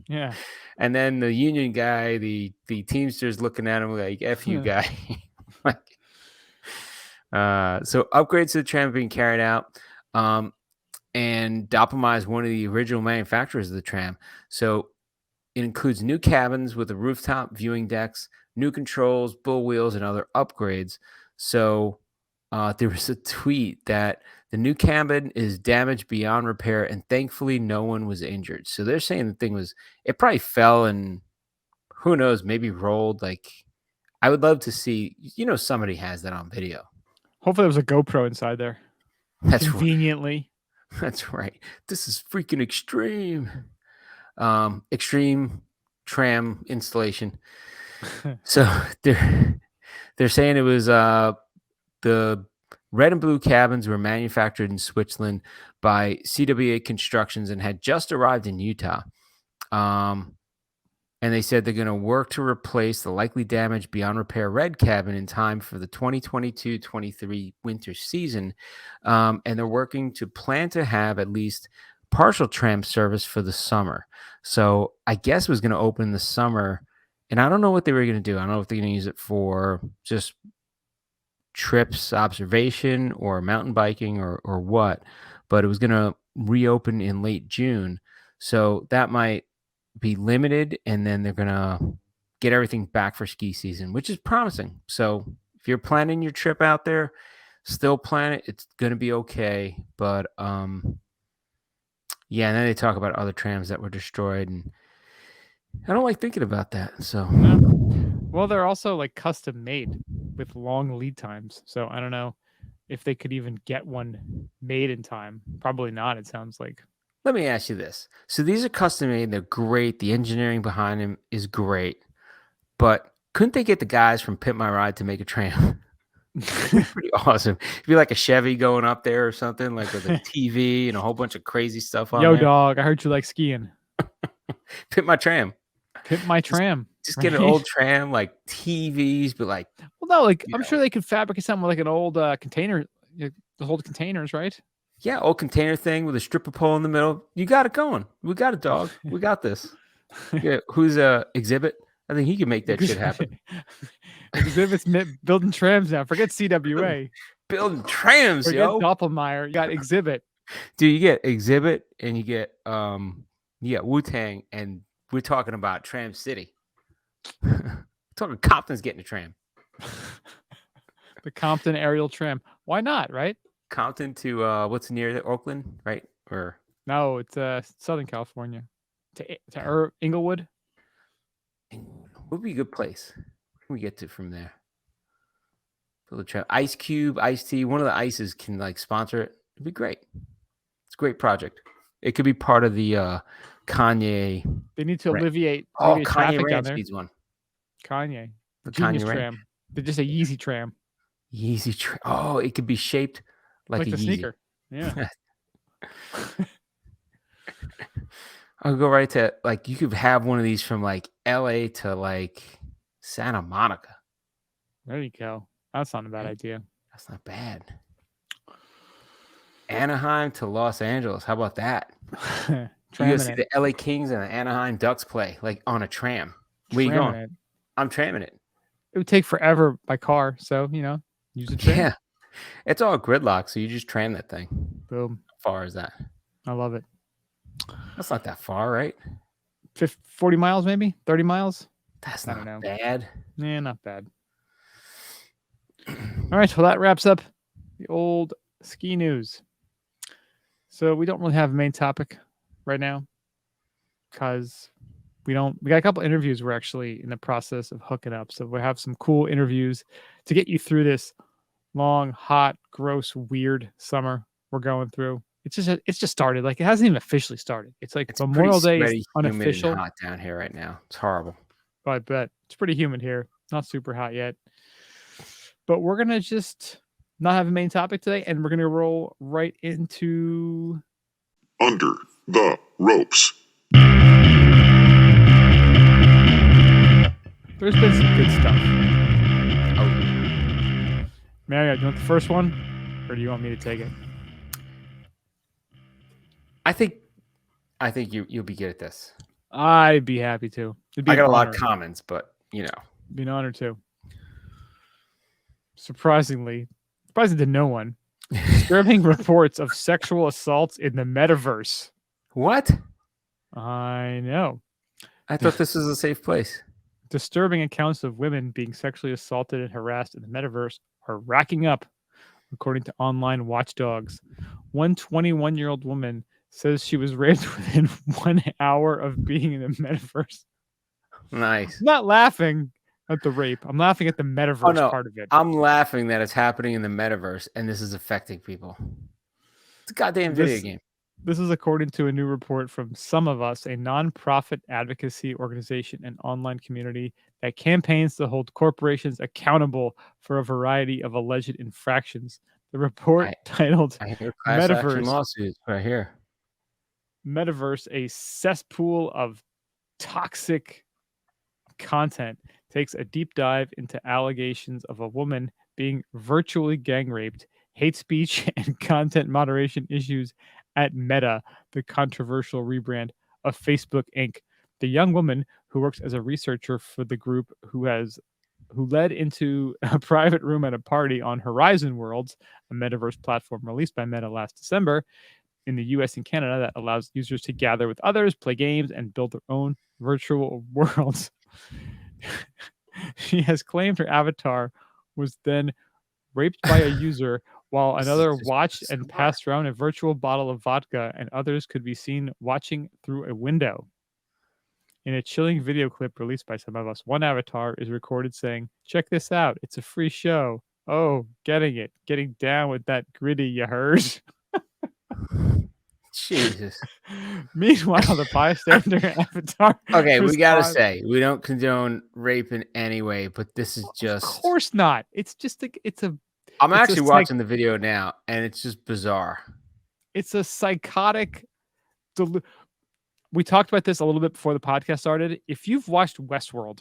Yeah. And then the union guy, the Teamsters looking at him like, F you, guy. So upgrades to the tram are being carried out. And Doppelmayr is one of the original manufacturers of the tram. So it includes new cabins with a rooftop, viewing decks, new controls, bull wheels, and other upgrades. So there was a tweet that the new cabin is damaged beyond repair, and thankfully no one was injured. So they're saying the thing it probably fell and who knows, maybe rolled. Like, I would love to see, somebody has that on video. Hopefully there was a GoPro inside there. That's conveniently. Right. That's right. This is freaking extreme. Extreme tram installation. So they're saying it was the red and blue cabins were manufactured in Switzerland by CWA Constructions and had just arrived in Utah. And they said they're going to work to replace the likely damaged beyond repair red cabin in time for the 2022-23 winter season. And they're working to plan to have at least partial tram service for the summer. So I guess it was going to open the summer. And I don't know what they were going to do. I don't know if they're going to use it for just trips, observation, or mountain biking or what. But it was going to reopen in late June. So that might be limited, and then they're gonna get everything back for ski season, which is promising. So if you're planning your trip out there, still plan it. It's gonna be okay. But yeah, and then they talk about other trams that were destroyed, and I don't like thinking about that. So Well, they're also like custom made with long lead times. So I don't know if they could even get one made in time. Probably not, it sounds like. let me ask you this. So these are custom made, they're great. The engineering behind them is great. But couldn't they get the guys from Pit My Ride to make a tram? Pretty awesome. It'd be like a Chevy going up there or something, like with a TV and a whole bunch of crazy stuff on Yo, there. dog, I heard you like skiing. Pit my tram. Pimp my tram. Just get an right? old tram, like TVs, but like Well, no, like you I'm know. sure they could fabricate something with like an old container, to hold containers, right? yeah, old container thing with a stripper pole in the middle. You got it going. We got it, dog. We got this. Yeah, who's Exhibit? I think he can make that shit happen. Exhibits building trams now. Forget CWA. Building trams, Forget yo. Doppelmayr. You got Exhibit. Dude, you get Exhibit and you get Wu-Tang, and we're talking about Tram City. We're talking Compton's getting a tram. The Compton aerial tram. Why not, right? Compton to what's near the Oakland, right? Or No, it's Southern California. To Inglewood. would be a good place. Where can we get to from there? Build a tram. Ice Cube, Ice T. One of the ices can like sponsor it. It'd be great. It's a great project. It could be part of the Kanye. They need to Right. alleviate Kanye traffic down Ranch there. needs one. Kanye. The Genius Kanye Ranch. tram. They're just a Yeezy tram. Yeezy tram. Oh, it could be shaped like a the Yeezy. sneaker. Yeah. I'll go right to like you could have one of these from like LA to like Santa Monica. There you go. That's not a bad Yeah. idea. That's not bad. Anaheim to Los Angeles. How about that? You go see Tramming the LA Kings and the Anaheim Ducks play like on a tram. Where you Tramming going? it. I'm tramming it. It would take forever by car, so use a tram. Yeah. It's all gridlock, so you just tram that thing. Boom. How far is that? I love it. That's not that far, right? 40 miles, maybe 30 miles. That's I not don't know. bad. Yeah, not bad. All right, well, that wraps up the old ski news. So we don't really have a main topic right now because we got a couple interviews we're actually in the process of hooking up. So we have some cool interviews to get you through this long, hot, gross, weird summer we're going through. It's just started. Like it hasn't even officially started. It's like It's Memorial Day pretty is humid unofficial. and hot down here right now. It's horrible. I bet it's pretty humid here. Not super hot yet. But we're going to just not have a main topic today, and we're going to roll right into Under the Ropes. There's been some good stuff. Oh. Mario, do you want the first one, or do you want me to take it? I think you'll be good at this. I'd be happy to. I got a lot of comments, but It'd be an honor too. Surprising to no one, disturbing reports of sexual assaults in the metaverse. What? I know. I thought this was a safe place. Disturbing accounts of women being sexually assaulted and harassed in the metaverse are racking up, according to online watchdogs. One 21-year-old woman says she was raped within 1 hour of being in the metaverse. Nice. I'm not laughing at the rape. I'm laughing at the metaverse part of it. I'm laughing that it's happening in the metaverse and this is affecting people. It's a goddamn video game. This is according to a new report from Some of Us, a nonprofit advocacy organization and online community that campaigns to hold corporations accountable for a variety of alleged infractions. The report titled I hear class action Metaverse lawsuits right here. Metaverse, a cesspool of toxic content takes a deep dive into allegations of a woman being virtually gang raped, hate speech, and content moderation issues at Meta, the controversial rebrand of Facebook Inc. The young woman who works as a researcher for the group who led into a private room at a party on Horizon Worlds, a metaverse platform released by Meta last December in the US and Canada that allows users to gather with others, play games, and build their own virtual worlds. She has claimed her avatar was then raped by a user while This is another just watched so and far. passed around a virtual bottle of vodka, and others could be seen watching through a window. In a chilling video clip released by some of us, one avatar is recorded saying, "Check this out. It's a free show. Oh, getting it. Getting down with that gritty, you heard?" Jesus. Meanwhile, the bystander avatar Okay, we gotta responds, say we don't condone rape in any way, but this is "Of just. course not. It's just a, it's a, I'm it's a actually watching the video now, and it's just bizarre. it's a psychotic. We talked about this a little bit before the podcast started. If you've watched Westworld,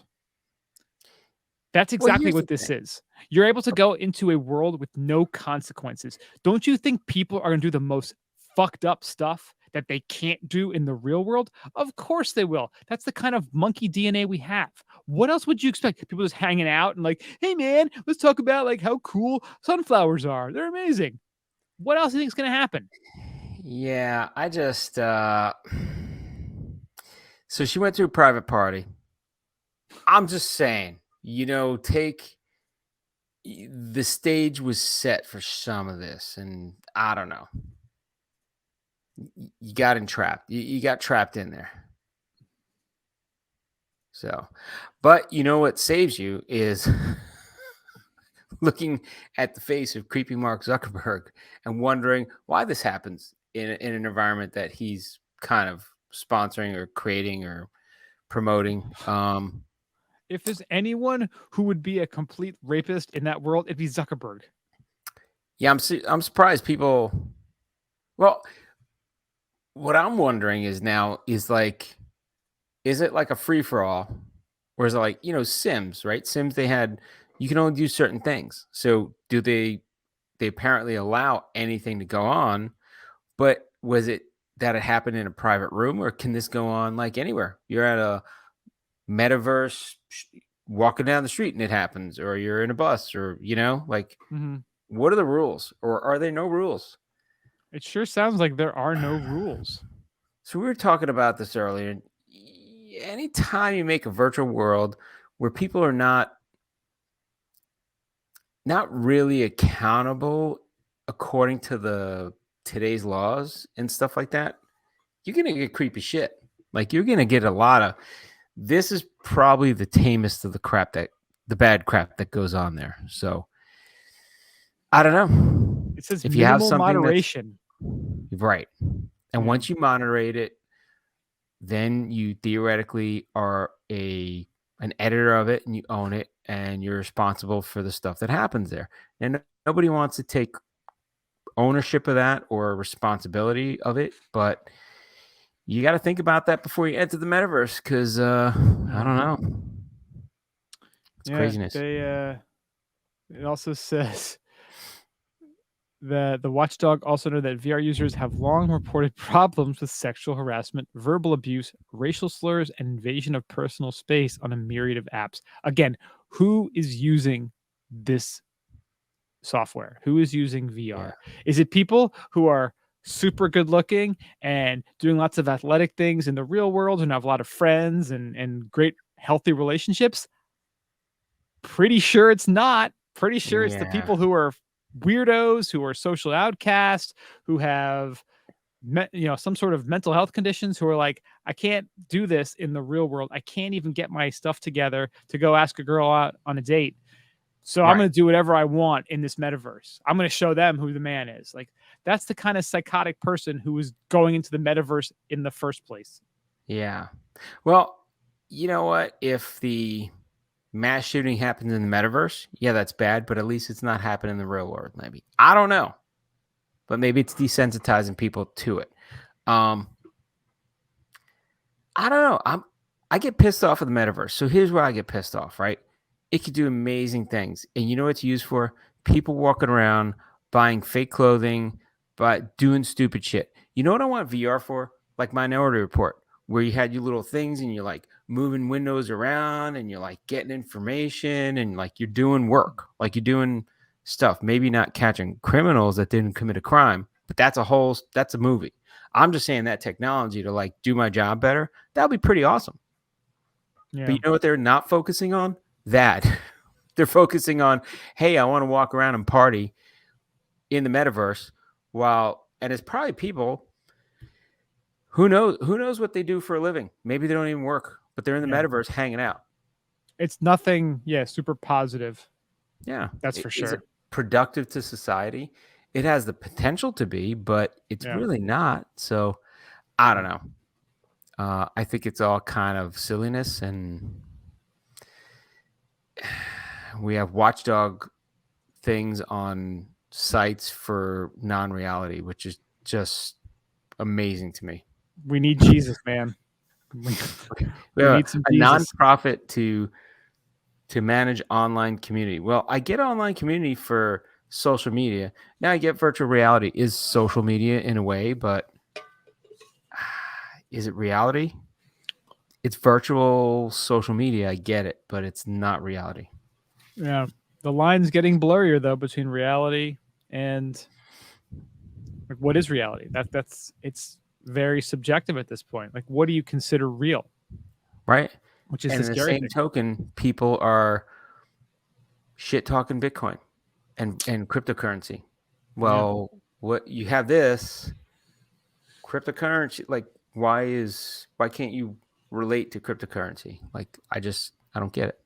that's exactly here's what the this thing. is. You're able to go into a world with no consequences. Don't you think people are going to do the most fucked up stuff that they can't do in the real world? Of course they will. That's the kind of monkey DNA we have. What else would you expect? People just hanging out and like, hey man, let's talk about like how cool sunflowers are. They're amazing. What else do you think is going to happen? Yeah, I just. So she went to a private party. I'm just saying, the stage was set for some of this, and I don't know. You got entrapped. You got trapped in there. So, but you know what saves you is looking at the face of creepy Mark Zuckerberg and wondering why this happens in an environment that he's kind of sponsoring or creating or promoting. If there's anyone who would be a complete rapist in that world, it'd be Zuckerberg. Yeah, I'm surprised people. Well, what I'm wondering is now is like, is it like a free for all, or is it like Sims? Right, Sims you can only do certain things. So do they apparently allow anything to go on? But was it that it happened in a private room, or can this go on like anywhere? You're at a metaverse walking down the street and it happens, or you're in a bus, or like what are the rules, or are there no rules? It sure sounds like there are no rules. So we were talking about this earlier. Anytime you make a virtual world where people are not really accountable according to today's laws and stuff like that, you're gonna get creepy shit. Like you're gonna get a lot of. This is probably the tamest of the bad crap that goes on there. So I don't know. It says if you have minimal something moderation. Right. And Yeah. once you moderate it, then you theoretically are an editor of it, and you own it, and you're responsible for the stuff that happens there. And nobody wants to take ownership of that or responsibility of it, but you got to think about that before you enter the metaverse, because I don't know. It's craziness. It also says that the watchdog also noted that VR users have long reported problems with sexual harassment, verbal abuse, racial slurs, and invasion of personal space on a myriad of apps. Again, who is using this software? Who is using VR? Yeah. Is it people who are super good looking and doing lots of athletic things in the real world and have a lot of friends and great healthy relationships? Pretty sure it's not. Pretty sure it's the people who are weirdos, who are social outcasts, who have some sort of mental health conditions, who are like, I can't do this in the real world. I can't even get my stuff together to go ask a girl out on a date. So I'm going to do whatever I want in this metaverse. I'm going to show them who the man is. Like, that's the kind of psychotic person who is going into the metaverse in the first place. Yeah. Well, you know what? If the mass shooting happens in the metaverse, yeah, that's bad, but at least it's not happening in the real world, maybe. I don't know. But maybe it's desensitizing people to it. I don't know. I get pissed off at the metaverse. So here's where I get pissed off, right? It could do amazing things. And you know what it's used for? People walking around buying fake clothing, but doing stupid shit. You know what I want VR for? Like Minority Report, where you had your little things and you're like moving windows around and you're like getting information and like you're doing work, like you're doing stuff. Maybe not catching criminals that didn't commit a crime, but that's a movie. I'm just saying that technology to like do my job better, that would be pretty awesome. Yeah. But you know what they're not focusing on? That. They're focusing on, hey, I want to walk around and party in the metaverse and it's probably people who knows what they do for a living. Maybe they don't even work, but they're in the metaverse hanging out. It's nothing, super positive. Yeah. That's for sure. Is it productive to society? It has the potential to be, but it's really not. So I don't know. I think it's all kind of silliness, and we have watchdog things on sites for non-reality, which is just amazing to me. We need Jesus, man. We need some a nonprofit to manage online community. Well, I get online community for social media. Now I get virtual reality is social media in a way, but is it reality? It's virtual social media. I get it, but it's not reality. Yeah. The line's getting blurrier though between reality and like what is reality? It's very subjective at this point. Like what do you consider real? Right. Which is the same token, people are shit talking Bitcoin and cryptocurrency. Well, what you have this cryptocurrency, like why can't you relate to cryptocurrency? Like I don't get it.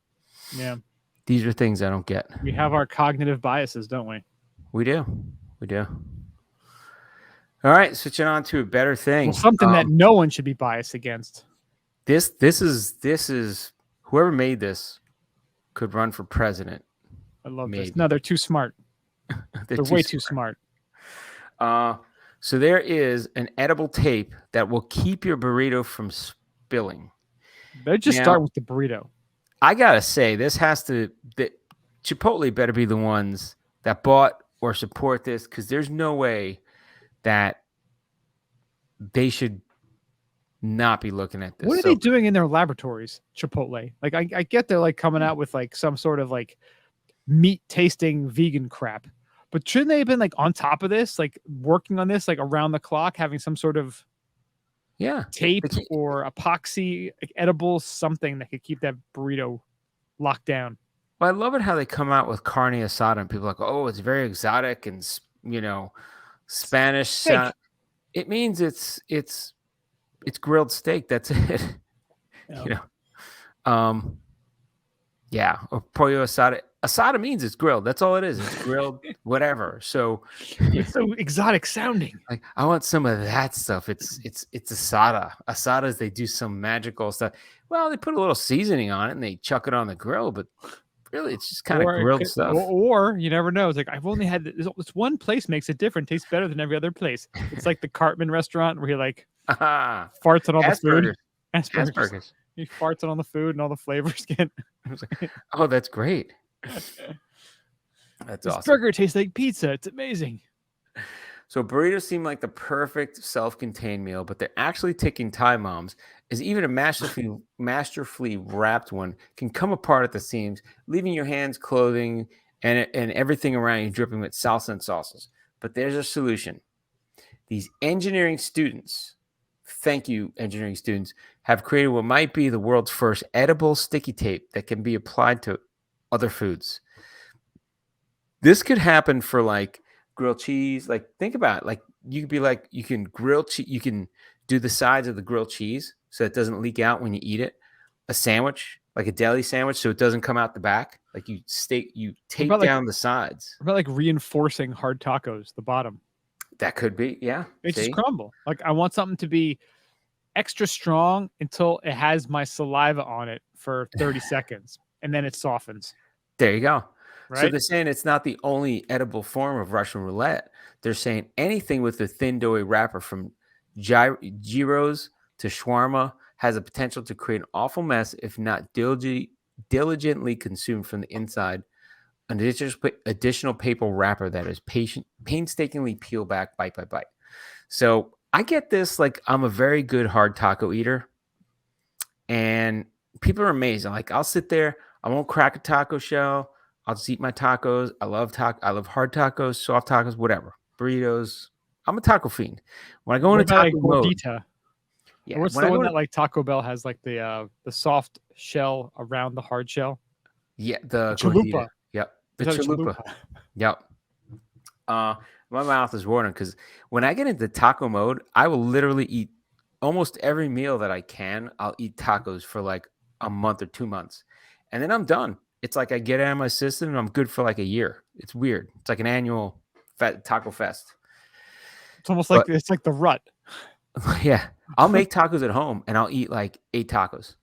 Yeah. These are things I don't get. We have our cognitive biases, don't we? We do. All right, switching on to a better thing. Well, something that no one should be biased against. This is whoever made this could run for president. I love this. No, they're too smart. they're way too smart. So there is an edible tape that will keep your burrito from spilling. They just start with the burrito. I gotta say, Chipotle better be the ones that bought or support this, because there's no way that they should not be looking at this. What are they doing in their laboratories, Chipotle? Like I get they're like coming out with like some sort of like meat tasting vegan crap, but shouldn't they have been like on top of this, like working on this like around the clock, having some sort of tape or epoxy, like edible something that could keep that burrito locked down? Well, I love it how they come out with carne asada and people are like, oh, it's very exotic and Spanish. It means it's grilled steak. That's it. Or pollo asada. Asada means it's grilled. That's all it is. It's grilled, whatever. So it's so exotic sounding. Like I want some of that stuff. It's asada. Asadas, they do some magical stuff. Well, they put a little seasoning on it and they chuck it on the grill, but really it's just kind of grilled stuff. Or you never know. It's like I've only had this one place makes it different, tastes better than every other place. It's like the Cartman restaurant where he like farts on all the food. Asperger's. He farts on the food and all the flavors get. Oh, that's great. That's this awesome. Burger tastes like pizza. It's amazing. So burritos seem like the perfect self-contained meal, but they're actually ticking time bombs, as even a masterfully wrapped one can come apart at the seams, leaving your hands, clothing, and everything around you dripping with salsa and sauces. But there's a solution. These engineering students, thank you, engineering students, have created what might be the world's first edible sticky tape that can be applied to other foods. This could happen for like grilled cheese. Like think about it. Like you could be like, you can grill cheese. You can do the sides of the grilled cheese so it doesn't leak out when you eat it. A sandwich, like a deli sandwich, so it doesn't come out the back. Like you tape down the sides. What about like reinforcing hard tacos, the bottom? That could be, yeah. They just crumble. Like I want something to be extra strong until it has my saliva on it for 30 seconds, and then it softens. There you go. Right? So they're saying it's not the only edible form of Russian roulette. They're saying anything with a thin doughy wrapper, from gyros to shawarma, has the potential to create an awful mess if not diligently consumed from the inside. An additional paper wrapper that is painstakingly peeled back bite by bite. So I get this, like, I'm a very good hard taco eater, and people are amazed. Like, I'll sit there, I won't crack a taco shell. I'll just eat my tacos. I love hard tacos, soft tacos, whatever, burritos. I'm a taco fiend. When I go What into about a taco mode, gordita? yeah. What's When the I one go that to, like Taco Bell has like the soft shell around the hard shell? yeah, the Chalupa. gordita. Yep, the Is that a chalupa. Yep. My mouth is watering because when I get into taco mode, I will literally eat almost every meal that I can. I'll eat tacos for like a month or 2 months, and then I'm done. It's like I get it out of my system and I'm good for like a year. It's weird. It's like an annual taco fest. It's almost But- like it's like the rut. Yeah, I'll make tacos at home and I'll eat like 8 tacos.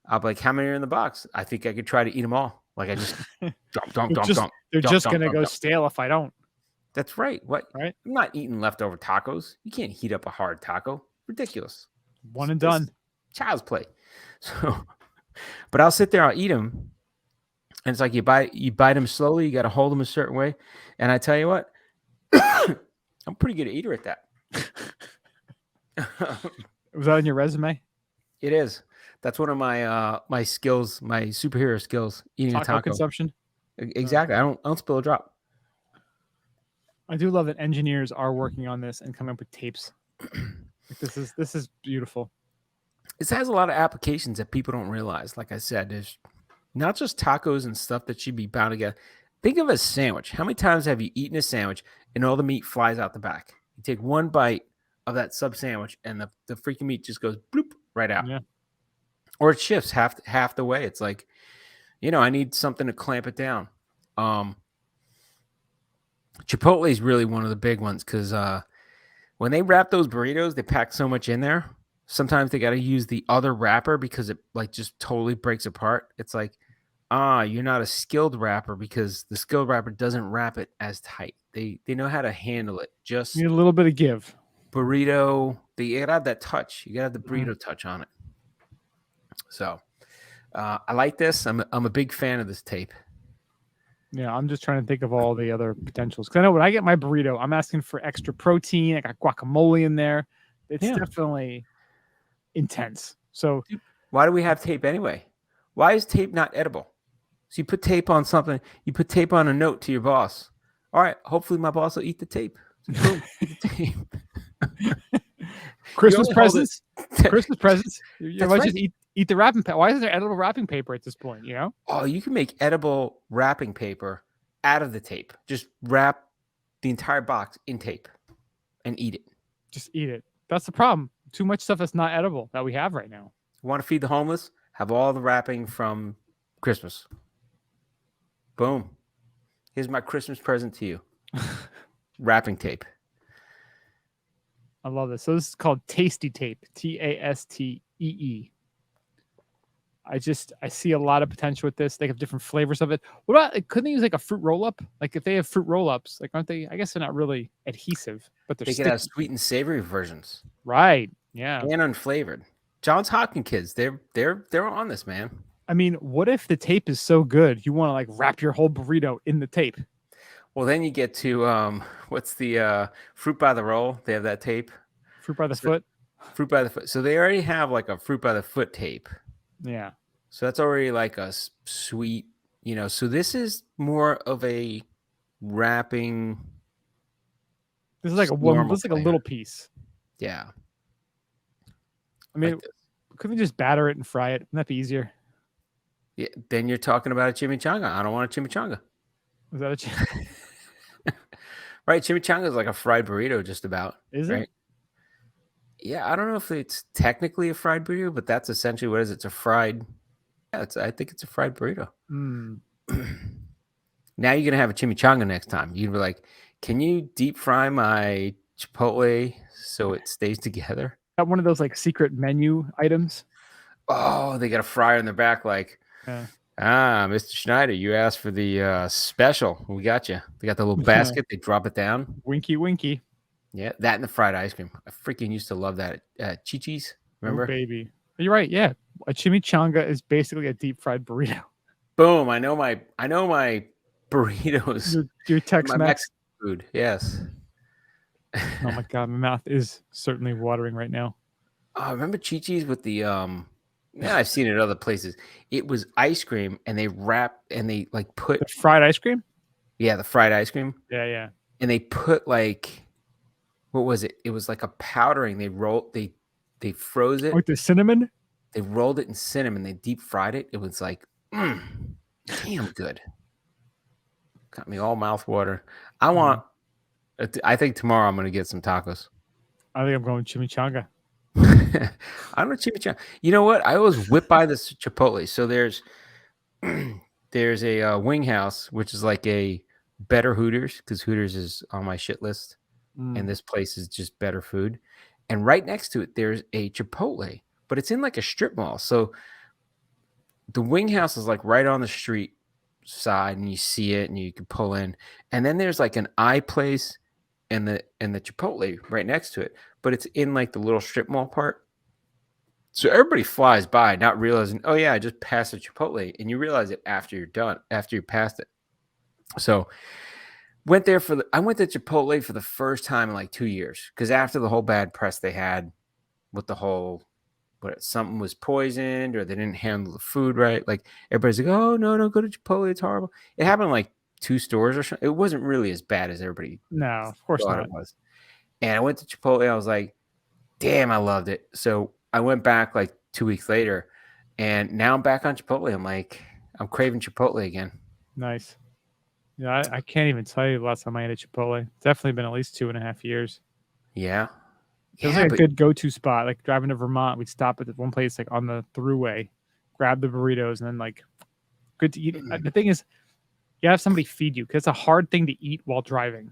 I'll be like, how many are in the box? I think I could try to eat them all. Like I just dump. They're just gonna go stale if I don't. That's right. What? Right? I'm not eating leftover tacos. You can't heat up a hard taco. Ridiculous. One and This done. is child's play. So, but I'll sit there. I'll eat them, and it's like you bite them slowly. You got to hold them a certain way. And I tell you what, I'm a pretty good eater at that. Was that on your resume? It is. That's one of my my skills, my superhero skills. Eating a taco. Consumption. Exactly. I don't spill a drop. I do love that engineers are working on this and coming up with tapes. Like, this is beautiful. This has a lot of applications that people don't realize. Like I said, there's not just tacos and stuff that should be bound together. Think of a sandwich. How many times have you eaten a sandwich and all the meat flies out the back? You take one bite of that sub sandwich and the freaking meat just goes bloop right out. Yeah. Or it shifts half the way. It's like, I need something to clamp it down. Chipotle is really one of the big ones because when they wrap those burritos, they pack so much in there. Sometimes they got to use the other wrapper because it like just totally breaks apart. It's like, you're not a skilled wrapper because the skilled wrapper doesn't wrap it as tight. They know how to handle it. Just You need a little bit of give. burrito. You gotta have that touch. You gotta have the burrito touch on it. So I like this. I'm a big fan of this tape. Yeah, I'm just trying to think of all the other potentials. Because I know when I get my burrito, I'm asking for extra protein. I got guacamole in there. It's definitely intense. So why do we have tape anyway? Why is tape not edible? So you put tape on something. You put tape on a note to your boss. All right, hopefully my boss will eat the tape. Boom, eat the tape. Christmas presents. Christmas presents. You That's might right. just eat the wrapping paper. Why isn't there edible wrapping paper at this point? Oh, you can make edible wrapping paper out of the tape. Just wrap the entire box in tape and eat it. Just eat it. That's the problem. Too much stuff that's not edible that we have right now. Want to feed the homeless? Have all the wrapping from Christmas. Boom. Here's my Christmas present to you. Wrapping tape. I love this. So this is called Tasty Tape. TASTEE. I see a lot of potential with this. They have different flavors of it. What about, like, couldn't they use like a fruit roll up? Like if they have fruit roll ups, like aren't they? I guess they're not really adhesive, but they're They could sticky. have sweet and savory versions Right. Yeah. and unflavored. Johns Hopkins kids, they're on this, man. I mean, what if the tape is so good you want to like wrap your whole burrito in the tape? Well, then you get to what's the fruit by the roll? They have that tape. Fruit by the foot. Fruit by the foot. So they already have like a fruit by the foot tape. Yeah. So that's already like a sweet, So this is more of a wrapping. This is like normal this is like a flavor. little piece. Yeah. I mean, Like this. couldn't we just batter it and fry it? Wouldn't that be easier? Yeah. Then you're talking about a chimichanga. I don't want a chimichanga. Is that a Right. Chimichanga is like a fried burrito, just about. Is right? it? Yeah. I don't know if it's technically a fried burrito, but that's essentially what it is. It's a fried. Yeah, I think it's a fried burrito. Mm. Now you're going to have a chimichanga next time. You'd be like, can you deep fry my Chipotle so it stays together? Got one of those like secret menu items. Oh, they got a fryer in their back like, Yeah. Mr. Schneider, you asked for the special. We got you. They got the little basket. They drop it down. Winky winky. Yeah, that and the fried ice cream. I freaking used to love that at Chi-Chi's. Remember? Oh, baby. You're right. Yeah, a chimichanga is basically a deep fried burrito. Boom! I know my burritos, Your my Tex-Mex. Mexican food. Yes. Oh my god, my mouth is certainly watering right now. Oh, remember Chi-Chi's with the yeah, I've seen it at other places. It was ice cream and they like put The fried ice cream. the fried ice cream Yeah, yeah. and they put like what was it? It was like a powdering. They froze Oh, it. with the cinnamon. They rolled it in cinnamon. They deep fried it. It was like damn good. Got me all mouth water. I think tomorrow I'm gonna get some tacos. I think I'm going chimichanga. I don't know chimichanga. You know what? I always whip by this Chipotle. So there's a wing house, which is like a better Hooters because Hooters is on my shit list, and this place is just better food. And right next to it, there's a Chipotle, but it's in like a strip mall. So the wing house is like right on the street side, and you see it, and you can pull in. And then there's like an place and the Chipotle right next to it, but it's in like the little strip mall part. So everybody flies by, not realizing, oh yeah, I just passed a Chipotle, and you realize it after you're done, after you passed it. So I went to Chipotle for the first time in like 2 years because after the whole bad press they had with the whole, something was poisoned or they didn't handle the food right. Like everybody's like, oh no, go to Chipotle, it's horrible. It happened like 2 stores or something. It wasn't really as bad as everybody No, of course thought not. it was. And I went to Chipotle. I was like, damn, I loved it. So I went back like 2 weeks later, and now I'm back on Chipotle. I'm craving Chipotle again. Nice. Yeah, I can't even tell you the last time I ate at Chipotle. It's definitely been at least 2.5 years. Yeah. It was like a good go-to spot. Like driving to Vermont, we'd stop at one place like on the thruway, grab the burritos, and then like good to eat. The thing is, you have somebody feed you because it's a hard thing to eat while driving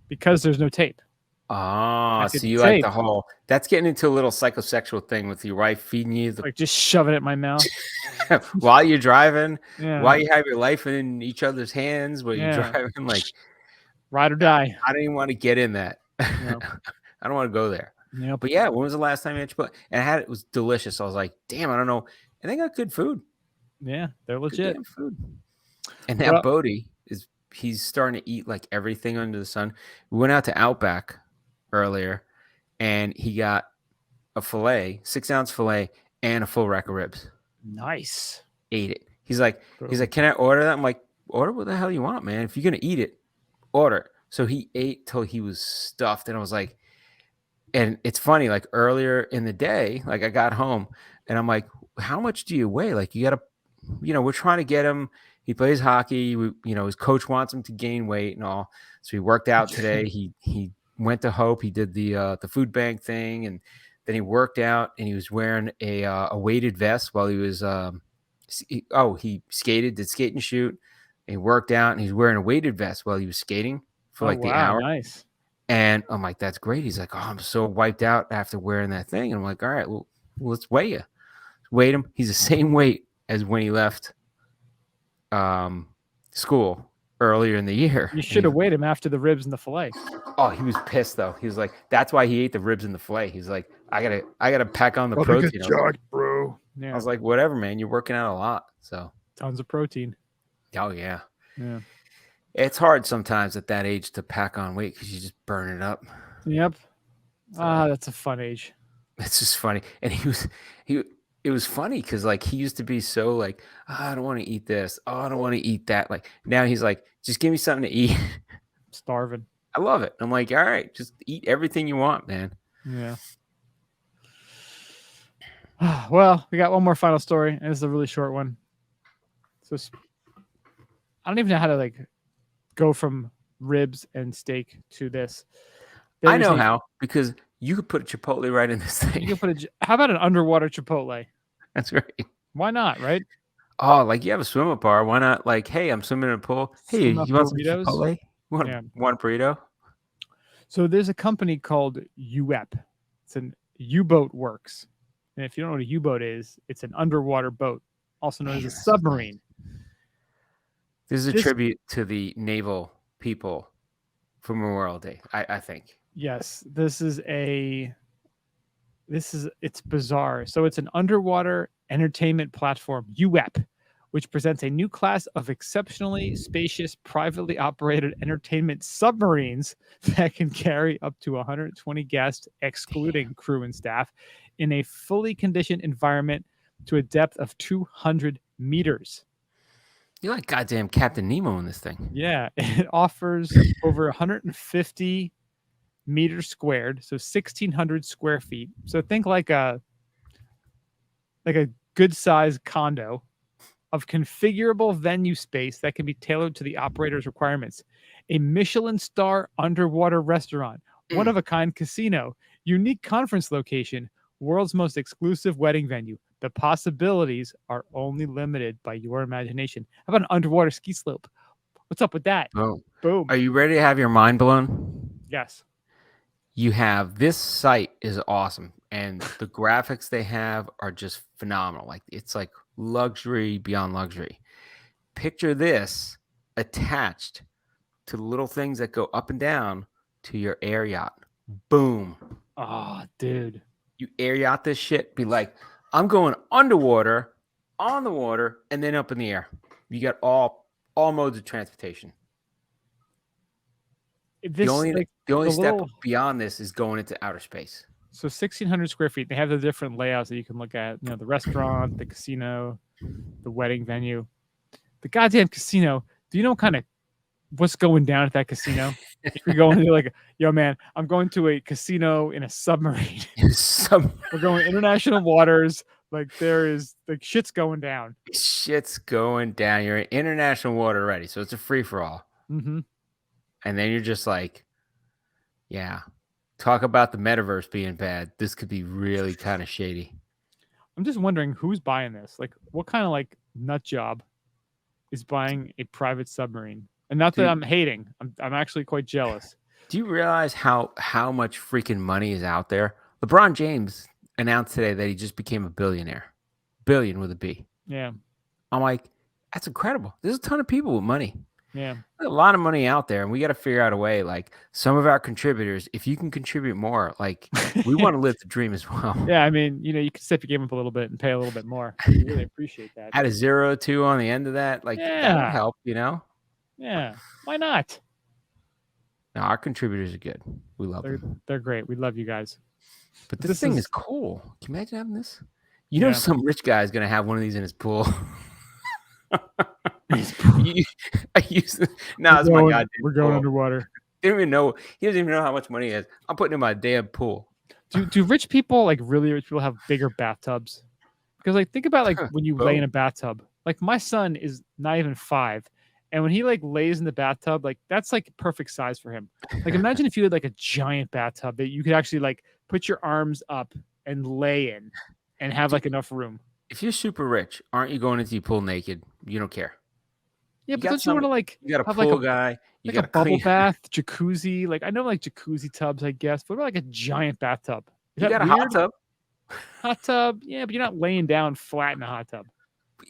because there's no tape. So you like the whole, that's getting into a little psychosexual thing with your wife feeding you like just shove it at my mouth while you're driving, yeah. while you have your life in each other's hands while you're driving, like ride or die. I don't even want to get in that. Yep. I don't want to go there. Yep. But yeah, when was the last time you had Chipotle? And it was delicious. I was like, damn, I don't know. And they got good food. Yeah, they're legit. Good food. And now Bodie he's starting to eat like everything under the sun. We went out to Outback earlier and he got a 6-ounce filet and a full rack of ribs. Nice. Ate it. He's like, can I order that? I'm like, order what the hell you want, man. If you're gonna eat it, order it. So he ate till he was stuffed, and I was like, and it's funny, like earlier in the day, like I got home and I'm like, how much do you weigh? Like you gotta, we're trying to get him. He plays hockey. His coach wants him to gain weight and all. So he worked out today. He went to Hope. He did the food bank thing, and then he worked out. And he was wearing a weighted vest while he was. He skated, did skate and shoot. And he worked out, and he's wearing a weighted vest while he was skating for the hour. Nice. And I'm like, that's great. He's like, oh, I'm so wiped out after wearing that thing. And I'm like, all right, well let's weigh you. Weighed him. He's the same weight as when he left school earlier in the year. You should have weighed him after the ribs and the filet. Oh, he was pissed though. He was like, that's why he ate the ribs and the filet. He's like, I gotta pack on the protein. Bro. Yeah. I was like, whatever, man. You're working out a lot. So tons of protein. Oh yeah. Yeah. It's hard sometimes at that age to pack on weight because you just burn it up. Yep. That's a fun age. It's just funny. And it was funny because like he used to be so like, oh, I don't want to eat this. Oh, I don't want to eat that. Like now he's like, just give me something to eat. I'm starving. I love it. I'm like, all right, just eat everything you want, man. Yeah. Well, we got one more final story, and it's a really short one. So I don't even know how to like go from ribs and steak to this. I know how, because you could put a Chipotle right in this thing. You could how about an underwater Chipotle? That's right. Why not, right? Oh, like you have a swim up bar. Why not? Like, hey, I'm swimming in a pool. Hey, you want some Chipotle? You want a burrito? So there's a company called UEP. It's an U-boat works. And if you don't know what a U-boat is, it's an underwater boat, also known as a submarine. This is a tribute to the naval people for Memorial Day, I think. Yes, this is a it's bizarre. So it's an underwater entertainment platform, UEP, which presents a new class of exceptionally spacious, privately operated entertainment submarines that can carry up to 120 guests, excluding crew and staff, in a fully conditioned environment to a depth of 200 meters. You're like goddamn Captain Nemo in this thing. Yeah, it offers over 150 meters squared, so 1,600 square feet. So think like a good sized condo of configurable venue space that can be tailored to the operator's requirements. A Michelin star underwater restaurant, one of a kind casino, unique conference location, world's most exclusive wedding venue. The possibilities are only limited by your imagination. How about an underwater ski slope? What's up with that? Oh, Boom. are you ready to have your mind blown? Yes. You have this site is awesome, and the graphics they have are just phenomenal. Like it's like luxury beyond luxury. Picture this attached to the little things that go up and down to your air yacht. Boom. Oh, dude. You air yacht this shit, be like, I'm going underwater, on the water, and then up in the air. You got all modes of transportation. This, the only like, step little, beyond this is going into outer space. so 1,600 square feet. They have the different layouts that you can look at. You know, the restaurant, the casino, the wedding venue, the goddamn casino. Do you know kind of what's going down at that casino? If you're going to like, yo, man, I'm going to a casino in a submarine. We're going international waters. Like there is like shit's going down. Shit's going down. You're in international water already, so it's a free for all. Mm-hmm. And then you're just like, yeah, talk about the metaverse being bad. This could be really kind of shady. I'm just wondering who's buying this. Like, what kind of like nut job is buying a private submarine? And not that I'm hating. I'm actually quite jealous. Do you realize how much freaking money is out there? LeBron James announced today that he just became a billionaire. Billion with a B. Yeah. I'm like, that's incredible. There's a ton of people with money. Yeah. There's a lot of money out there, and we got to figure out a way. Like some of our contributors, if you can contribute more, like we want to live the dream as well. Yeah, I mean, you know, you can step your game up a little bit and pay a little bit more. We really appreciate that. Add a 0.2 on the end of that, like that would help, you know? Yeah, why not? No, our contributors are good. We love them. They're great. We love you guys. But this thing is cool. Can you imagine having this? You know, some rich guy is going to have one of these in his pool. It's my god. We're going underwater. He doesn't even know how much money he has. I'm putting in my damn pool. Do rich people, like really rich people, have bigger bathtubs? Because like think about like when you lay in a bathtub. Like my son is not even 5. And when he like lays in the bathtub, like that's like perfect size for him. Like imagine if you had like a giant bathtub that you could actually like put your arms up and lay in and have like enough room. If you're super rich, aren't you going into your pool naked? You don't care. Yeah, but don't you want to like you got a have pool like guy, you like got a bubble bath, jacuzzi? Like I know like jacuzzi tubs, I guess. But what about like a giant bathtub? You got a hot tub. Hot tub, yeah, but you're not laying down flat in a hot tub.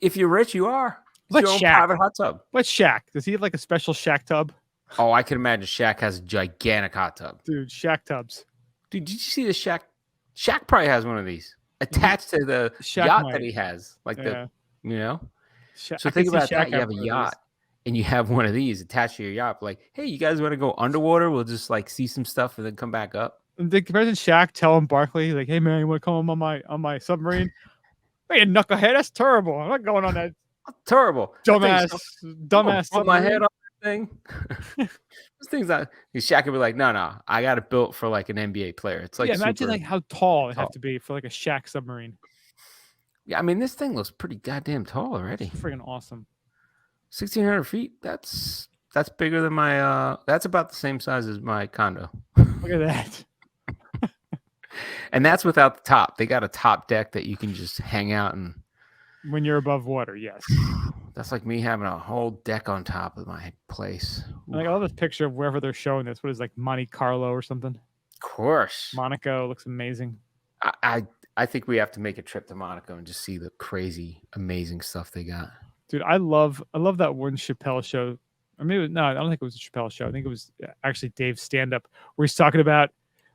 If you're rich, you are. What's your own private hot tub. What's Shaq? Does he have like a special Shaq tub? Oh, I can imagine Shaq has a gigantic hot tub. Dude, Shaq tubs. Dude, did you see the Shaq? Shaq probably has one of these attached to the yacht that he has. Like the, you know? So think about that. You have a yacht and you have one of these attached to your yacht. Like, hey, you guys want to go underwater? We'll just like see some stuff and then come back up. The President Shaq telling Barkley, like, hey man, you want to come on my submarine? Hey, knucklehead, that's terrible. I'm not going on that. Terrible. Dumbass. Put my head on that thing. This thing's not. Shaq could be like, no, I got it built for like an NBA player. It's like, imagine like how tall it have to be for like a Shaq submarine. Yeah, I mean, this thing looks pretty goddamn tall already. It's freaking awesome. 1,600 feet. That's bigger than my. That's about the same size as my condo. Look at that. And that's without the top. They got a top deck that you can just hang out and. When you're above water, yes. That's like me having a whole deck on top of my place. Like I love this picture of wherever they're showing this. What is like Monte Carlo or something? Of course. Monaco looks amazing. I think we have to make a trip to Monaco and just see the crazy, amazing stuff they got. Dude, I love that one Chappelle show. Or maybe no, I don't think it was a Chappelle show. I think it was actually Dave's stand-up where he's talking about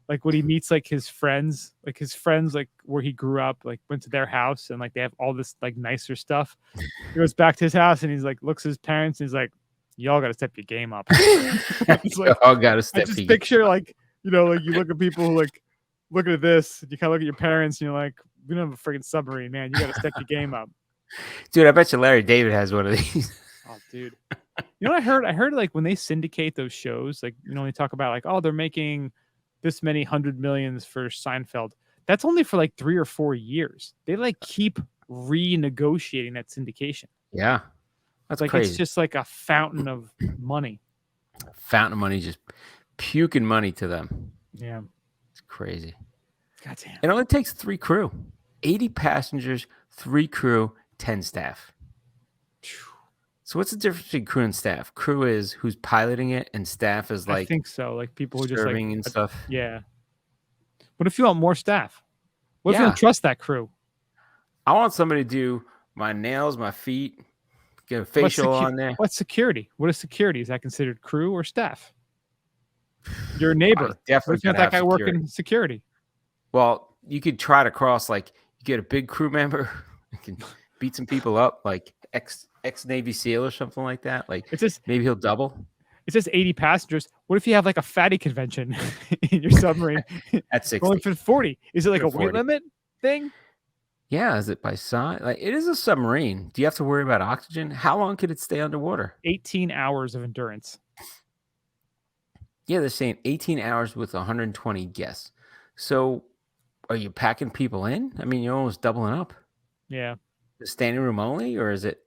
like when he meets like his friends, like where he grew up, like went to their house and like they have all this like nicer stuff. He goes back to his house and he's like looks at his parents and he's like, y'all got to step your game up. It's like, Y'all got to I step. just picture like, like you look at people who like looking at this, and you kind of look at your parents and you're like, we don't have a freaking submarine, man. You got to step your game up. Dude, I bet you Larry David has one of these. Oh, dude. You know what I heard? I heard like when they syndicate those shows, like, they talk about like, oh, they're making this many 100 millions for Seinfeld. That's only for like 3 or 4 years. They like keep renegotiating that syndication. Yeah. That's like crazy. It's just like a fountain of money. Fountain of money, just puking money to them. Yeah. It's crazy. Goddamn. It only takes 3 crew, 80 passengers, 3 crew, 10 staff. So what's the difference between crew and staff? Crew is who's piloting it, and staff is like, I think so. Like people who just like and stuff. Yeah. What if you want more staff? What if you Yeah. don't trust that crew? I want somebody to do my nails, my feet, get a facial on there. What's security? What is security? Is that considered crew or staff? Your neighbor. What Definitely if you have that guy working security? Well, you could try to cross, like, you get a big crew member, you can beat some people up, like ex Navy SEAL or something like that. Like, It's just maybe he'll double. It says 80 passengers. What if you have like a fatty convention in your submarine? At 60. Going for 40. Is it like a 40. weight limit thing? Yeah, is it by size? Like, it is a submarine. Do you have to worry about oxygen? How long could it stay underwater? 18 hours of endurance. Yeah, they're saying 18 hours with 120 guests. So are you packing people in? I mean, you're almost doubling up. Yeah. The standing room only, or is it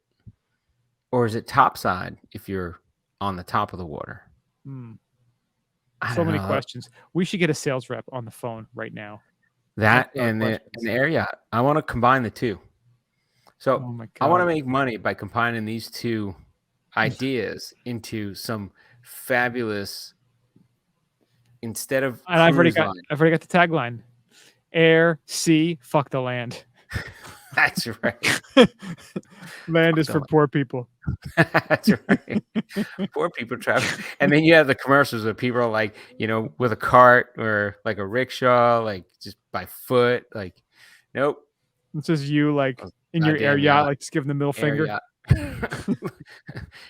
topside if you're on the top of the water? So many questions. We should get a sales rep on the phone right now. That and the air yacht. I want to combine the two. So Oh my God. I want to make money by combining these two ideas into some fabulous. Instead of, and I've already got the tagline: air, sea, fuck the land. That's right. Land is for poor people. That's right. Poor people travel. And then you have the commercials where people are like, with a cart or like a rickshaw, like just by foot. Like, nope. It's just you like in your air yacht, like just giving the middle finger.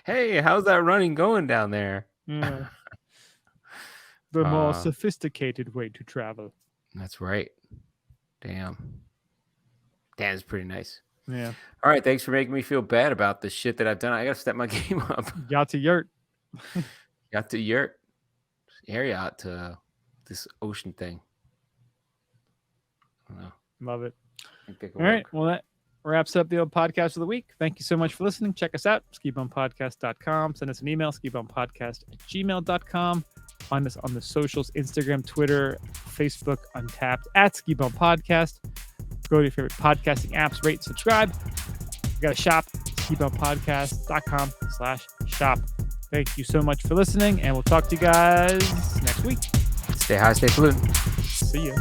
Hey, how's that running going down there? Yeah. The more sophisticated way to travel. That's right. Damn. That's pretty nice. Yeah. All right. Thanks for making me feel bad about the shit that I've done. I got to step my game up. Yacht to yurt. Yacht to yurt. Air yacht to this ocean thing. I don't know. Love it. All right. Well, that wraps up the old podcast of the week. Thank you so much for listening. Check us out, skibonpodcast.com. Send us an email, skibonpodcast@gmail.com. Find us on the socials, Instagram, Twitter, Facebook, Untapped, @skibonpodcast. Go to your favorite podcasting apps, rate, subscribe. We got a shop, skibonpodcast.com/shop. Thank you so much for listening, and we'll talk to you guys next week. Stay high, stay polluted. See ya.